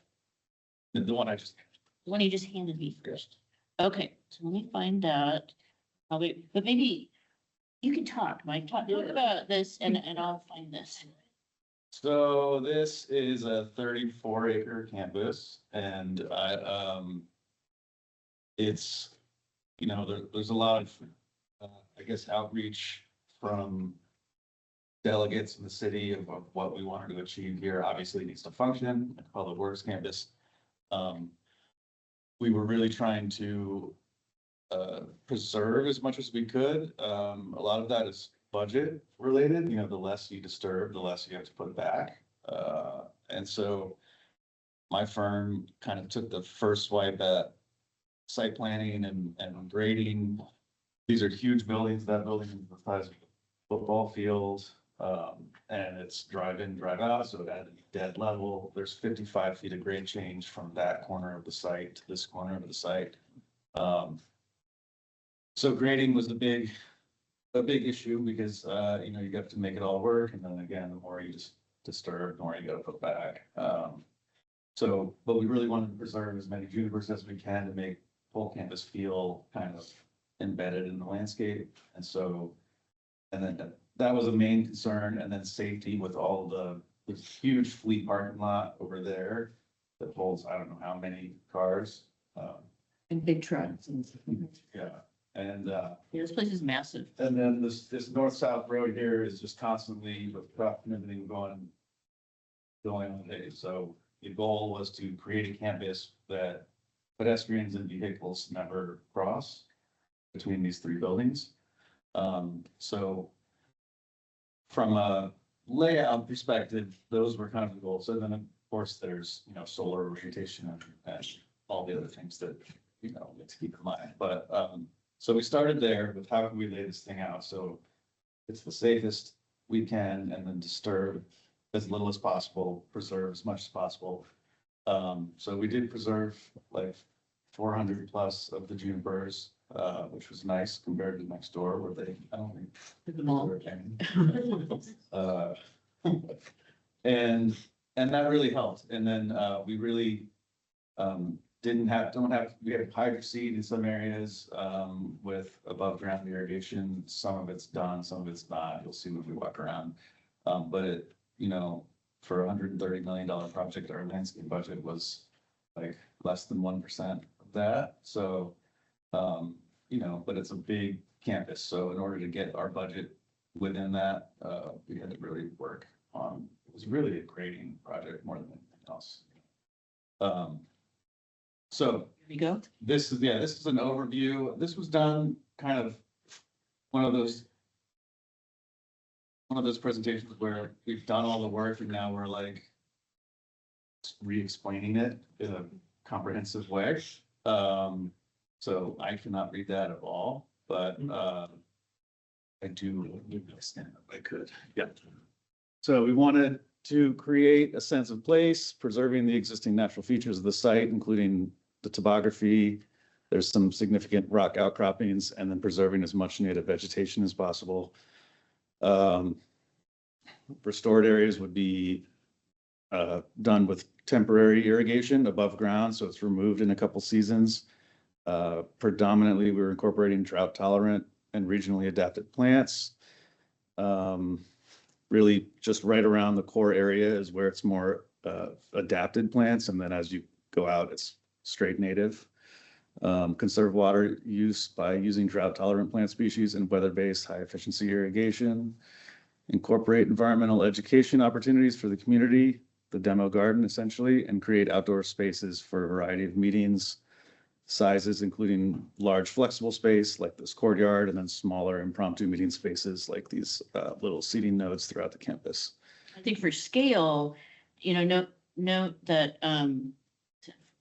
The one I just, the one you just handed me first. Okay, so let me find that. Probably, but maybe you can talk, Mike, talk about this and I'll find this. so this is a 34-acre campus, and it's, you know, there's a lot of, I guess, outreach from delegates in the city of what we wanted to achieve here. Obviously, it needs to function, Public Works campus. We were really trying to preserve as much as we could. A lot of that is budget related, you know, the less you disturb, the less you have to put back. And so my firm kind of took the first swipe at site planning and grading. These are huge buildings. That building is the size of a football field. And it's drive in, drive out, so at dead level, there's 55 feet of grade change from that corner of the site to this corner of the site. So grading was a big issue because, you know, you have to make it all work. And then again, the more you just disturb, the more you gotta put back. So, but we really wanted to preserve as many junipers as we can to make whole campus feel kind of embedded in the landscape. And so, and then that was a main concern. And then safety with all this huge fleet parking lot over there that holds, I don't know how many cars. And big trucks. Yeah, and, Yeah, this place is massive. and then this north-south road here is just constantly with truck and everything going on there. So the goal was to create a campus that pedestrians and vehicles never cross between these three buildings. So from a layout perspective, those were kind of the goals. And then of course, there's, you know, solar orientation and all the other things that, you know, we have to keep in mind. But, so we started there with how can we lay this thing out? So it's the safest we can, and then disturb as little as possible, preserve as much as possible. So we did preserve like 400 plus of the junipers, which was nice compared to next door where they, I don't think. Them all. And that really helped. And then, we really, we had hydro seed in some areas, with above ground irrigation. Some of it's done, some of it's not. You'll see when we walk around. But it, you know, for $130 million project, our landscape budget was like less than 1% of that. So, you know, but it's a big campus. So in order to get our budget within that, we had to really work on, it was really a grading project more than anything else. So Here we go. this is an overview. This was done kind of one of those presentations where we've done all the work and now we're like re-explaining it in a comprehensive way. So I cannot read that at all, but I do stand up. I could. Yeah. So we wanted to create a sense of place, preserving the existing natural features of the site, including the topography. There's some significant rock outcroppings, and then preserving as much native vegetation as possible. Restored areas would be done with temporary irrigation above ground, so it's removed in a couple seasons. Predominantly, we were incorporating drought tolerant and regionally adapted plants. Really just right around the core area is where it's more adapted plants. And then as you go out, it's straight native. Conserve water use by using drought tolerant plant species and weather-based high efficiency irrigation. Incorporate environmental education opportunities for the community, the demo garden essentially, and create outdoor spaces for a variety of meetings, sizes, including large flexible space like this courtyard, and then smaller impromptu meeting spaces like these little seating nodes throughout the campus. I think for scale, you know, note that,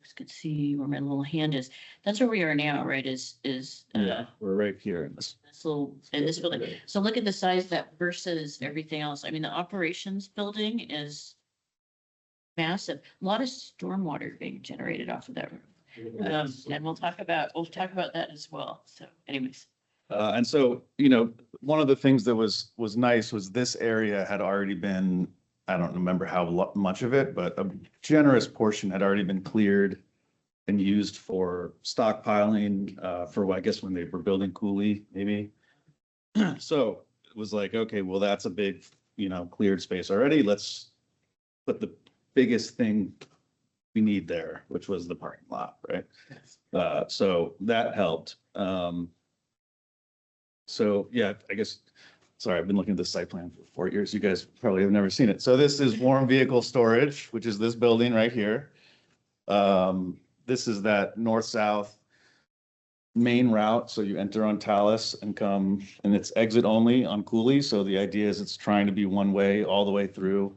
folks could see where my little hand is. That's where we are now, right? We're right here in this. This little, in this building. So look at the size of that versus everything else. I mean, the operations building is massive. A lot of stormwater being generated off of that roof. And we'll talk about that as well. So anyways. And so, you know, one of the things that was nice was this area had already been, I don't remember how much of it, but a generous portion had already been cleared and used for stockpiling, for, I guess, when they were building Cooley, maybe. So it was like, okay, well, that's a big, you know, cleared space already. Let's put the biggest thing we need there, which was the parking lot, right? So that helped. So yeah, I guess, sorry, I've been looking at this site plan for 4 years. You guys probably have never seen it. So this is warm vehicle storage, which is this building right here. This is that north-south main route. So you enter on Talus and come, and it's exit only on Cooley. So the idea is it's trying to be one way all the way through.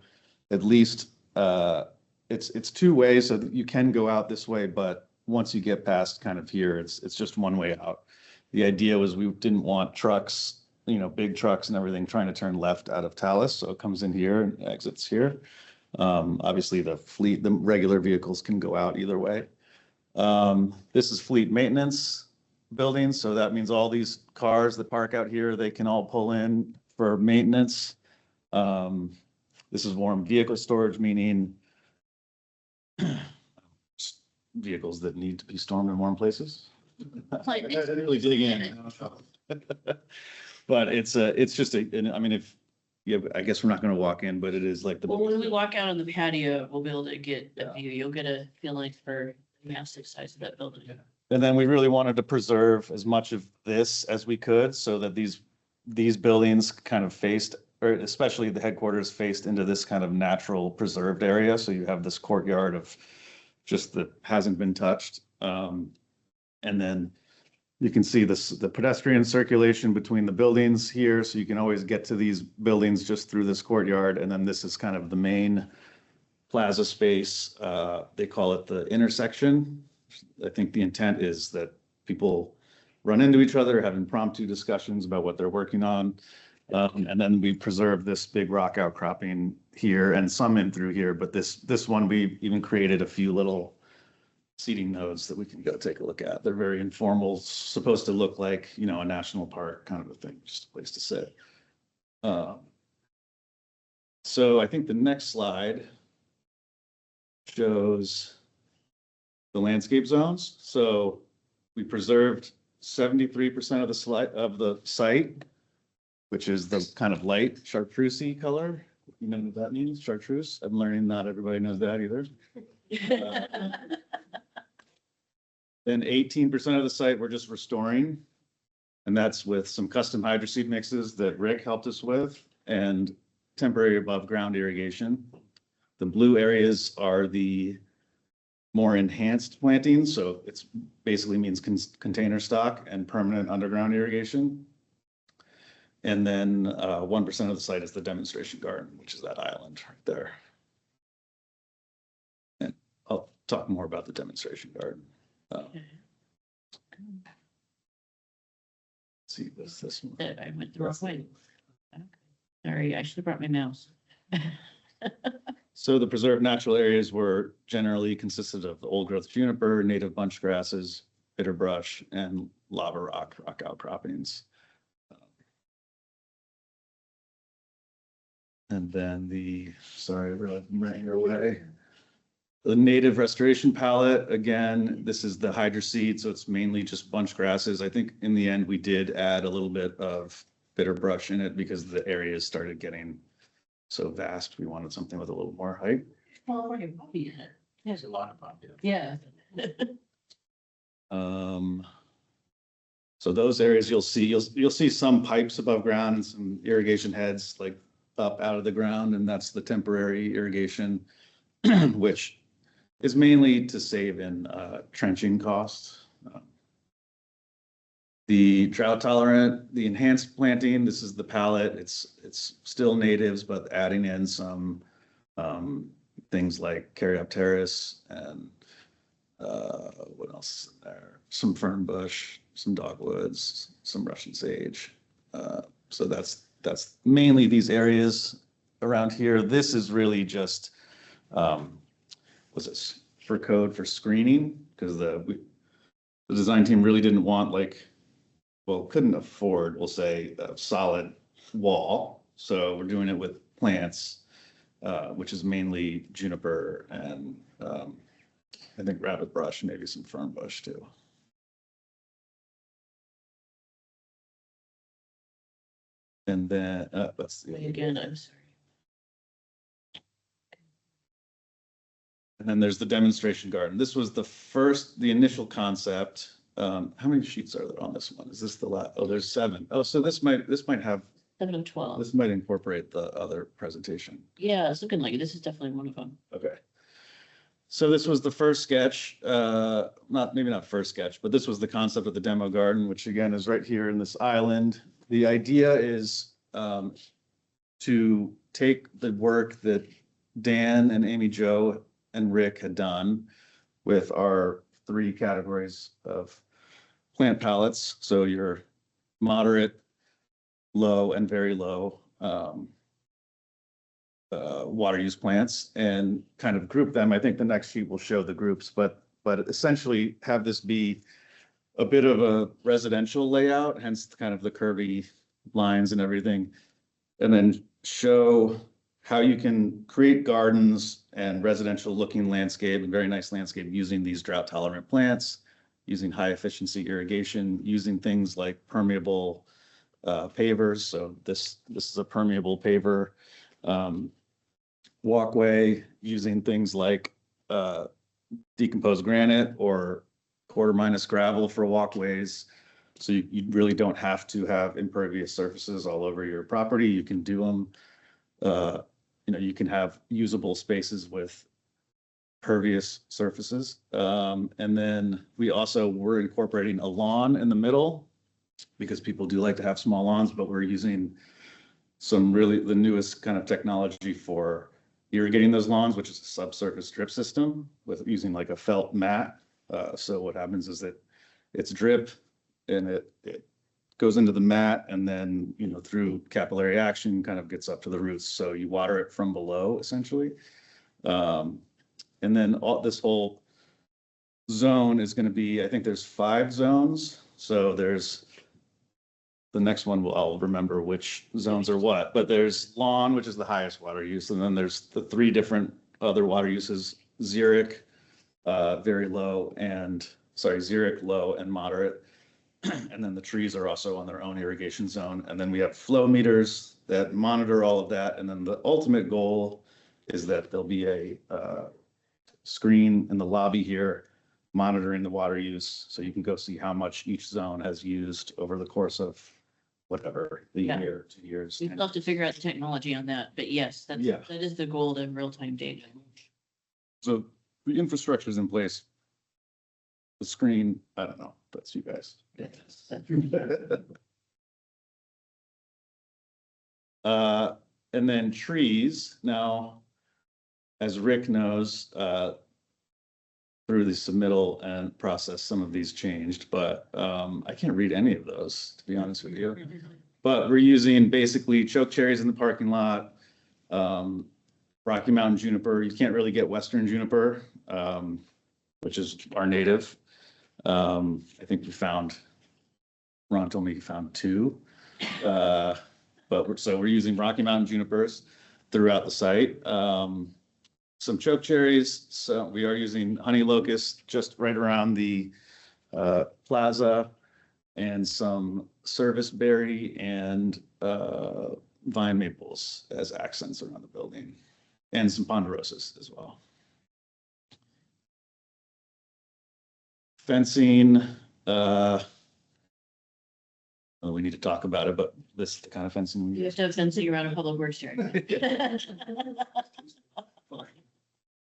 At least it's two ways, so that you can go out this way, but once you get past kind of here, it's just one way out. The idea was we didn't want trucks, you know, big trucks and everything trying to turn left out of Talus, so it comes in here and exits here. Obviously the regular vehicles can go out either way. This is fleet maintenance building, so that means all these cars that park out here, they can all pull in for maintenance. This is warm vehicle storage, meaning vehicles that need to be stormed in warm places. I didn't really dig in. But it's just I mean, I guess we're not going to walk in, but it is like the. Well, when we walk out on the patio, we'll be able to get a view. You'll get a feeling for the massive size of that building. And then we really wanted to preserve as much of this as we could so that these buildings kind of faced, or especially the headquarters faced into this kind of natural preserved area. So you have this courtyard of just that hasn't been touched. And then you can see the pedestrian circulation between the buildings here. So you can always get to these buildings just through this courtyard. And then this is kind of the main plaza space. They call it the intersection. I think the intent is that people run into each other, have impromptu discussions about what they're working on. And then we preserve this big rock outcropping here and some in through here. But this one, we even created a few little seating nodes that we can go take a look at. They're very informal, supposed to look like, you know, a national park kind of a thing, just a place to sit. So I think the next slide shows the landscape zones. So we preserved 73% of the site, which is the kind of light chartreusey color. You know what that means, chartreuse? I'm learning not everybody knows that either. Then 18% of the site we're just restoring. And that's with some custom hydroseed mixes that Rick helped us with and temporary above ground irrigation. The blue areas are the more enhanced plantings. So it's basically means container stock and permanent underground irrigation. And then 1% of the site is the demonstration garden, which is that island right there. And I'll talk more about the demonstration garden. See this one. That I went the wrong way. Okay. Sorry, I should have brought my mouse. So the preserved natural areas were generally consisted of old growth juniper, native bunch grasses, bitter brush, and lava rock outcroppings. And then sorry, I realized I'm running your way. The native restoration palette, again, this is the hydroseed, so it's mainly just bunch grasses. I think in the end, we did add a little bit of bitter brush in it because the areas started getting so vast. We wanted something with a little more height. Well, we're gonna be in it. There's a lot of popular. Yeah. So those areas you'll see some pipes above ground and some irrigation heads like up out of the ground, and that's the temporary irrigation, which is mainly to save in trenching costs. The drought tolerant, the enhanced planting, this is the palette. It's still natives, but adding in some things like Caryopteris and What else is in there? Some fern bush, some dogwoods, some Russian sage. So that's mainly these areas around here. This is really just, was this for code for screening? Because the design team really didn't want couldn't afford, we'll say, a solid wall. So we're doing it with plants, which is mainly juniper and I think rabbit brush, maybe some fern bush too. And then, let's see. Again, I'm sorry. And then there's the demonstration garden. This was the initial concept. How many sheets are there on this one? Is this the last? Oh, there's 7. Oh, so this might have, 7 of 12. this might incorporate the other presentation. Yeah, it's looking like it. This is definitely one of them. Okay. So this was the first sketch, maybe not first sketch, but this was the concept of the demo garden, which again is right here in this island. The idea is to take the work that Dan and Amy Jo and Rick had done with our 3 categories of plant palettes. So your moderate, low, and very low water use plants, and kind of group them. I think the next sheet will show the groups, but essentially have this be a bit of a residential layout, hence kind of the curvy lines and everything. And then show how you can create gardens and residential looking landscape and very nice landscape using these drought tolerant plants, using high efficiency irrigation, using things like permeable pavers. So this is a permeable paver. Walkway, using things like decomposed granite or quarter minus gravel for walkways. So you really don't have to have impervious surfaces all over your property. You can do them, you can have usable spaces with pervious surfaces. And then we also were incorporating a lawn in the middle because people do like to have small lawns, but we're using the newest kind of technology for irrigating those lawns, which is a subsurface drip system with using like a felt mat. So what happens is that it's drip and it goes into the mat and then, through capillary action kind of gets up to the roots. So you water it from below essentially. And then this whole zone is going to be, I think there's 5 zones. So there's the next one, I'll remember which zones are what, but there's lawn, which is the highest water use. And then there's the 3 different other water uses, xeric, very low, xeric, low and moderate. And then the trees are also on their own irrigation zone. And then we have flow meters that monitor all of that. And then the ultimate goal is that there'll be a screen in the lobby here monitoring the water use. So you can go see how much each zone has used over the course of whatever, the year, 2 years. We'd love to figure out the technology on that, but yes, that is the goal of real-time data. So the infrastructure is in place. The screen, I don't know, that's you guys. And then trees. Now, as Rick knows, through the submittal and process, some of these changed, but I can't read any of those, to be honest with you. But we're using basically choke cherries in the parking lot, Rocky Mountain juniper. You can't really get Western juniper, which is our native. I think Ron told me he found 2. But we're using Rocky Mountain junipers throughout the site. Some choke cherries. So we are using honey locust just right around the plaza, and some service berry and vine maples as accents around the building, and some ponderosas as well. Fencing. We need to talk about it, but this is the kind of fencing we You have to have fencing around a public works area.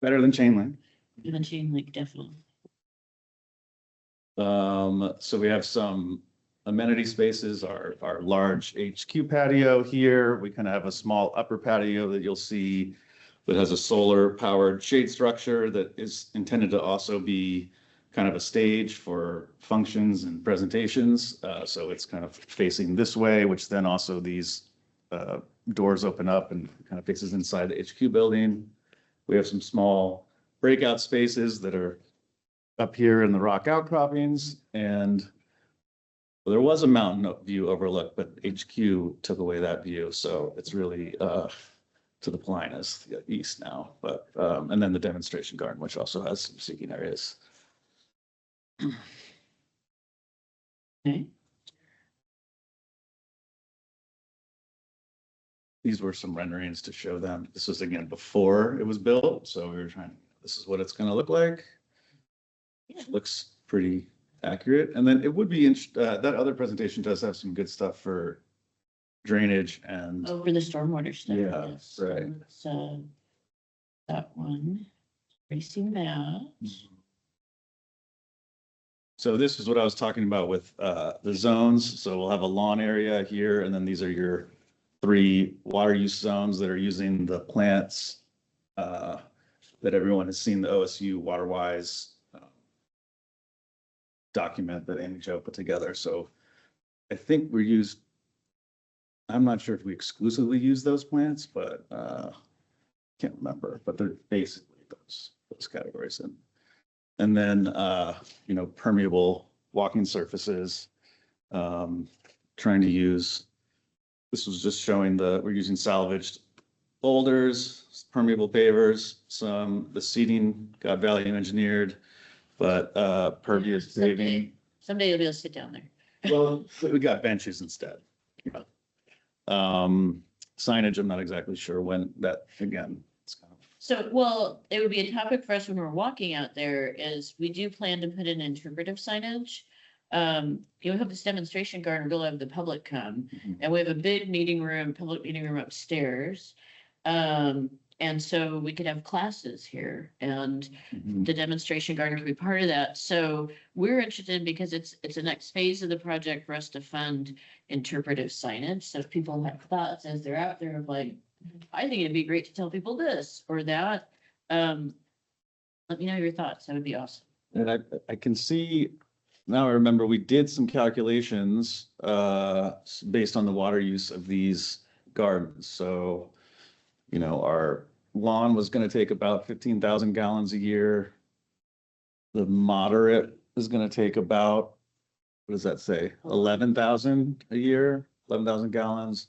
better than chain link. Even chain link, definitely. So we have some amenity spaces, our large HQ patio here. We kind of have a small upper patio that you'll see that has a solar powered shade structure that is intended to also be kind of a stage for functions and presentations. So it's kind of facing this way, which then also these doors open up and kind of faces inside the HQ building. We have some small breakout spaces that are up here in the rock outcroppings, and well, there was a mountain view overlook, but HQ took away that view, so it's really to the Polinas, the east now. But and then the demonstration garden, which also has some seating areas. Okay. These were some renderings to show them. This was again before it was built, so we were trying. This is what it's going to look like. Yeah. Looks pretty accurate. And then it would be that other presentation does have some good stuff for drainage and Over the stormwater stuff. Yeah, yes. right. So that one, tracing that. so this is what I was talking about with the zones. So we'll have a lawn area here, and then these are your 3 water use zones that are using the plants that everyone has seen, the OSU WaterWise document that Amy Jo put together. So I think I'm not sure if we exclusively use those plants, but can't remember, but they're basically those categories. And then, permeable walking surfaces, trying to use, this was just showing we're using salvaged boulders, permeable pavers, the seating got value engineered, but pervious paving. Someday you'll be able to sit down there. Well, we got benches instead. Signage, I'm not exactly sure when that, again, it's kind of. So, well, it would be a topic for us when we're walking out there is we do plan to put in interpretive signage. You have this demonstration garden, we'll have the public come, and we have a big public meeting room upstairs. And so we could have classes here, and the demonstration garden could be part of that. So we're interested because it's the next phase of the project for us to fund interpretive signage. So if people have thoughts as they're out there of like, I think it'd be great to tell people this or that. Let me know your thoughts. That would be awesome. And I can see, now I remember we did some calculations based on the water use of these gardens. So, our lawn was going to take about 15,000 gallons a year. The moderate is going to take about, what does that say? 11,000 a year, 11,000 gallons.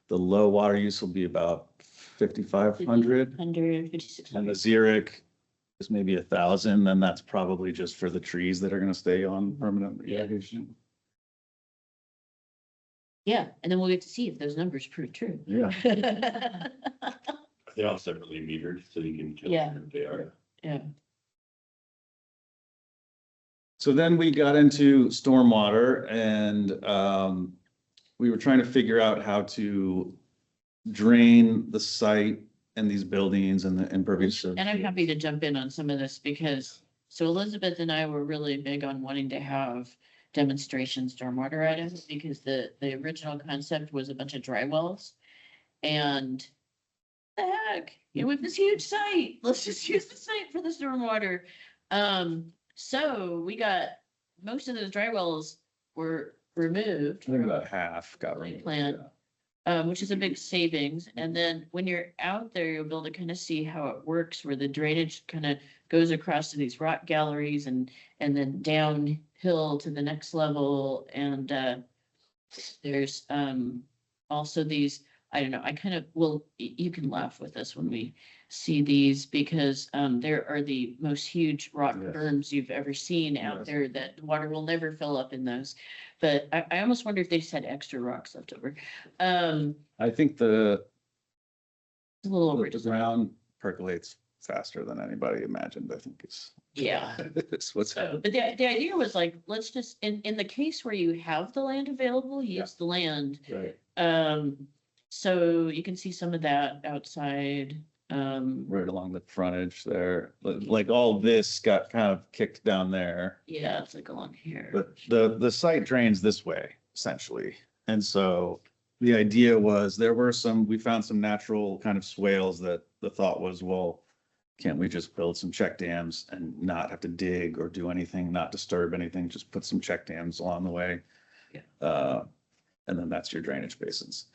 The low water use will be about 5,500. 156. And the xeric is maybe 1,000, then that's probably just for the trees that are going to stay on permanent irrigation. Yeah, and then we'll get to see if those numbers prove true. Yeah. They're all separately metered, so you can. Yeah. If they are. Yeah. So then we got into stormwater, and we were trying to figure out how to drain the site and these buildings and the impervious surface. And I'm happy to jump in on some of this because, so Elizabeth and I were really big on wanting to have demonstration stormwater items because the original concept was a bunch of dry wells. And the heck, we have this huge site. Let's just use the site for the stormwater. So we got, most of those dry wells were removed. I think about half got Site removed. plan. Which is a big savings. And then when you're out there, you'll be able to kind of see how it works, where the drainage kind of goes across to these rock galleries and then downhill to the next level. And there's also these, I don't know, I kind of will, you can laugh with us when we see these because there are the most huge rock Yes. berms you've ever seen out Yes. there that water will never fill up in those. But I almost wonder if they just had extra rocks left over. I think the It's a little over. ground percolates faster than anybody imagined, I think it's. Yeah. It's what's So, happening. but the idea was like, let's just, in the case where you have the land available, use the land. Right. So you can see some of that outside. Right along the frontage there, like all this got kind of kicked down there. Yeah, it's like along here. But the site drains this way essentially. And so the idea was we found some natural kind of swales that the thought was, well, can't we just build some check dams and not have to dig or do anything, not disturb anything, just put some check dams along the way? Yeah. And then that's your drainage basins.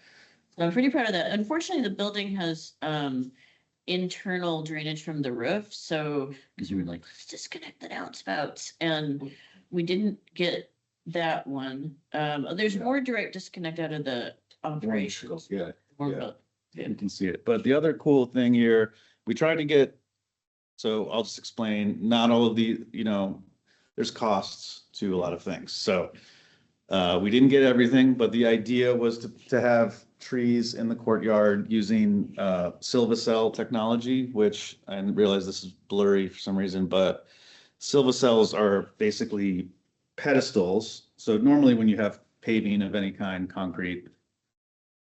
So I'm pretty proud of that. Unfortunately, the building has internal drainage from the roof, so, because we were like, let's disconnect the downspouts, and we didn't get that one. There's more direct disconnect out of the operations. Yeah, More yeah. about- You can see it. But the other cool thing here, we tried to get, so I'll just explain, not all of the, there's costs to a lot of things. So we didn't get everything, but the idea was to have trees in the courtyard using Silvacell technology, which I realize this is blurry for some reason, but Silvacells are basically pedestals. So normally when you have paving of any kind, concrete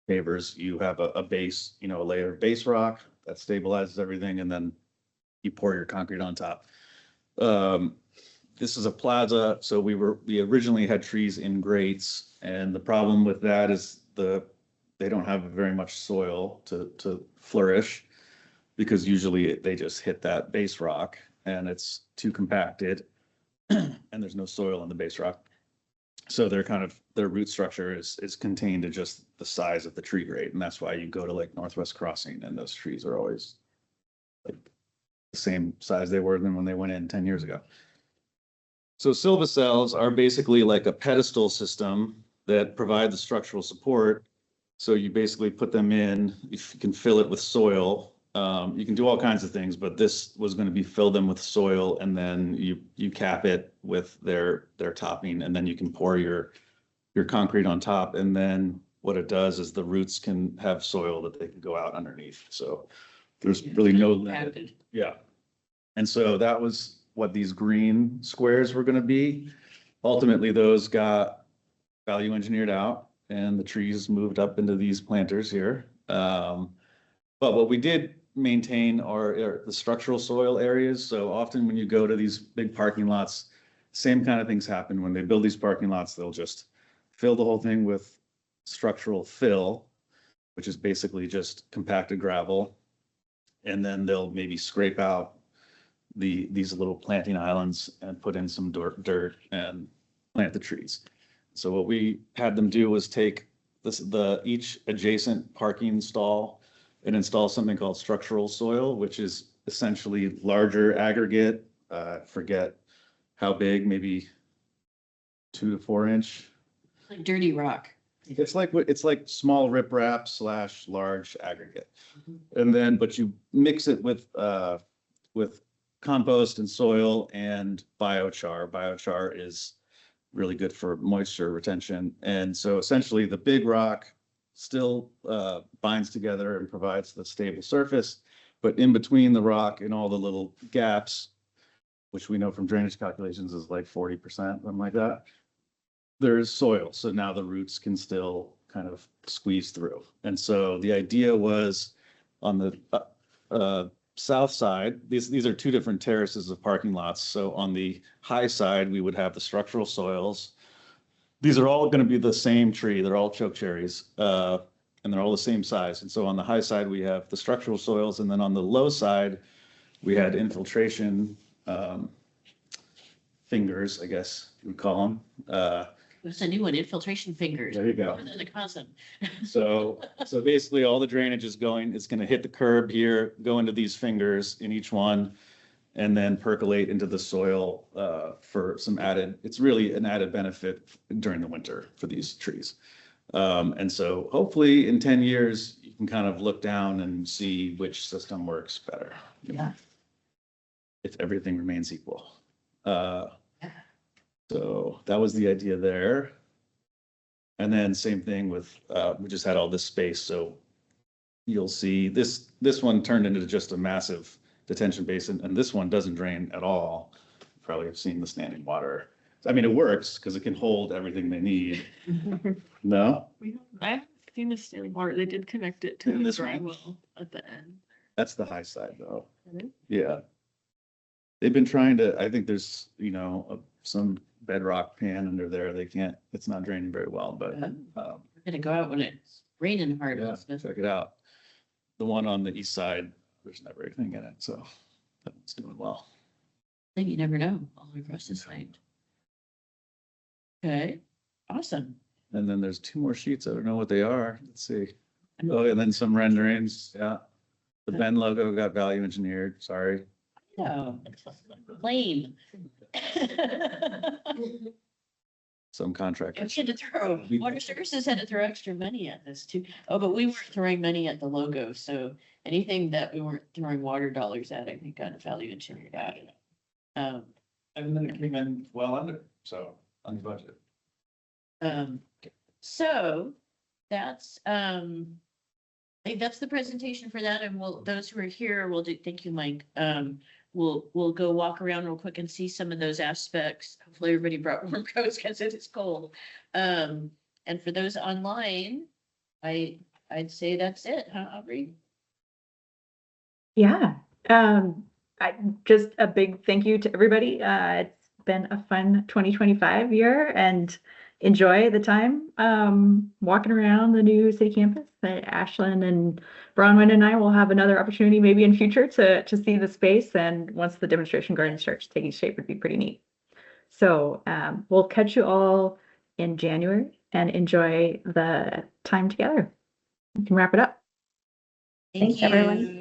pavers, you have a base, a layer of base rock that stabilizes everything, and then you pour your concrete on top. This is a plaza, so we originally had trees in grates, and the problem with that is they don't have very much soil to flourish, because usually they just hit that base rock and it's too compacted and there's no soil in the base rock. So their root structure is contained to just the size of the tree grade, and that's why you go to like Northwest Crossing and those trees are always like the same size they were than when they went in 10 years ago. So Silvacells are basically like a pedestal system that provide the structural support. So you basically put them in, if you can fill it with soil, you can do all kinds of things, but this was going to be filled in with soil, and then you cap it with their topping, and then you can pour your concrete on top. And then what it does is the roots can have soil that they can go out underneath. So there's really no limit. Yeah. And so that was what these green squares were going to be. Ultimately, those got value engineered out and the trees moved up into these planters here. But what we did maintain are the structural soil areas. So often when you go to these big parking lots, same kind of things happen. When they build these parking lots, they'll just fill the whole thing with structural fill, which is basically just compacted gravel. And then they'll maybe scrape out these little planting islands and put in some dirt and plant the trees. So what we had them do was take each adjacent parking stall and install something called structural soil, which is essentially larger aggregate. Forget how big, maybe 2 to 4 inch. Like dirty rock. It's like small riprap / large aggregate. And then, but you mix it with compost and soil and biochar. Biochar is really good for moisture retention. And so essentially the big rock still binds together and provides the stable surface, but in between the rock and all the little gaps, which we know from drainage calculations is like 40%, something like that, there's soil. So now the roots can still kind of squeeze through. And so the idea was on the south side, these are 2 different terraces of parking lots. So on the high side, we would have the structural soils. These are all going to be the same tree. They're all choke cherries, and they're all the same size. And so on the high side, we have the structural soils. And then on the low side, we had infiltration fingers, I guess you would call them. It's a new one, infiltration fingers. There you go. Rather than the cousin. So basically all the drainage is going to hit the curb here, go into these fingers in each one, and then percolate into the soil for some it's really an added benefit during the winter for these trees. And so hopefully in 10 years, you can kind of look down and see which system works better. Yeah. If everything remains equal. So that was the idea there. And then same thing with, we just had all this space. So you'll see this one turned into just a massive detention basin, and this one doesn't drain at all. You probably have seen the standing water. I mean, it works because it can hold everything they need. No? I haven't seen the standing water. They did connect it to In the this dry one? well at the end. That's the high side though. Mhm. Yeah. They've been trying to, I think there's, some bedrock pan under there. It's not draining very well, but We're gonna go out when it raining hard. Yeah, Elizabeth. check it out. The one on the east side, there's never anything in it, so that one's doing well. I think you never know, all across the site. Okay, awesome. And then there's two more sheets. I don't know what they are. Let's see. Oh, and then some renderings. Yeah. The Ben logo got value engineered. Sorry. No, lame. Some We contractors. had to throw, Water Services had to throw extra money at this too. Oh, but we weren't throwing money at the logo, so anything that we weren't throwing water dollars at, I think got value engineered out. And then it came in well under, so on budget. So that's, I think that's the presentation for that, and we'll, those who are here will do, thank you, Mike. We'll go walk around real quick and see some of those aspects. Hopefully everybody brought warm coats because it is cold. And for those online, I'd say that's it, huh, Aubrey? Yeah, just a big thank you to everybody. It's been a fun 2025 year and enjoy the time walking around the new city campus. Ashlyn and Bronwyn and I will have another opportunity maybe in future to see the space, and once the demonstration garden starts taking shape would be pretty neat. So we'll catch you all in January and enjoy the time together. We can wrap it up. Thanks, everyone.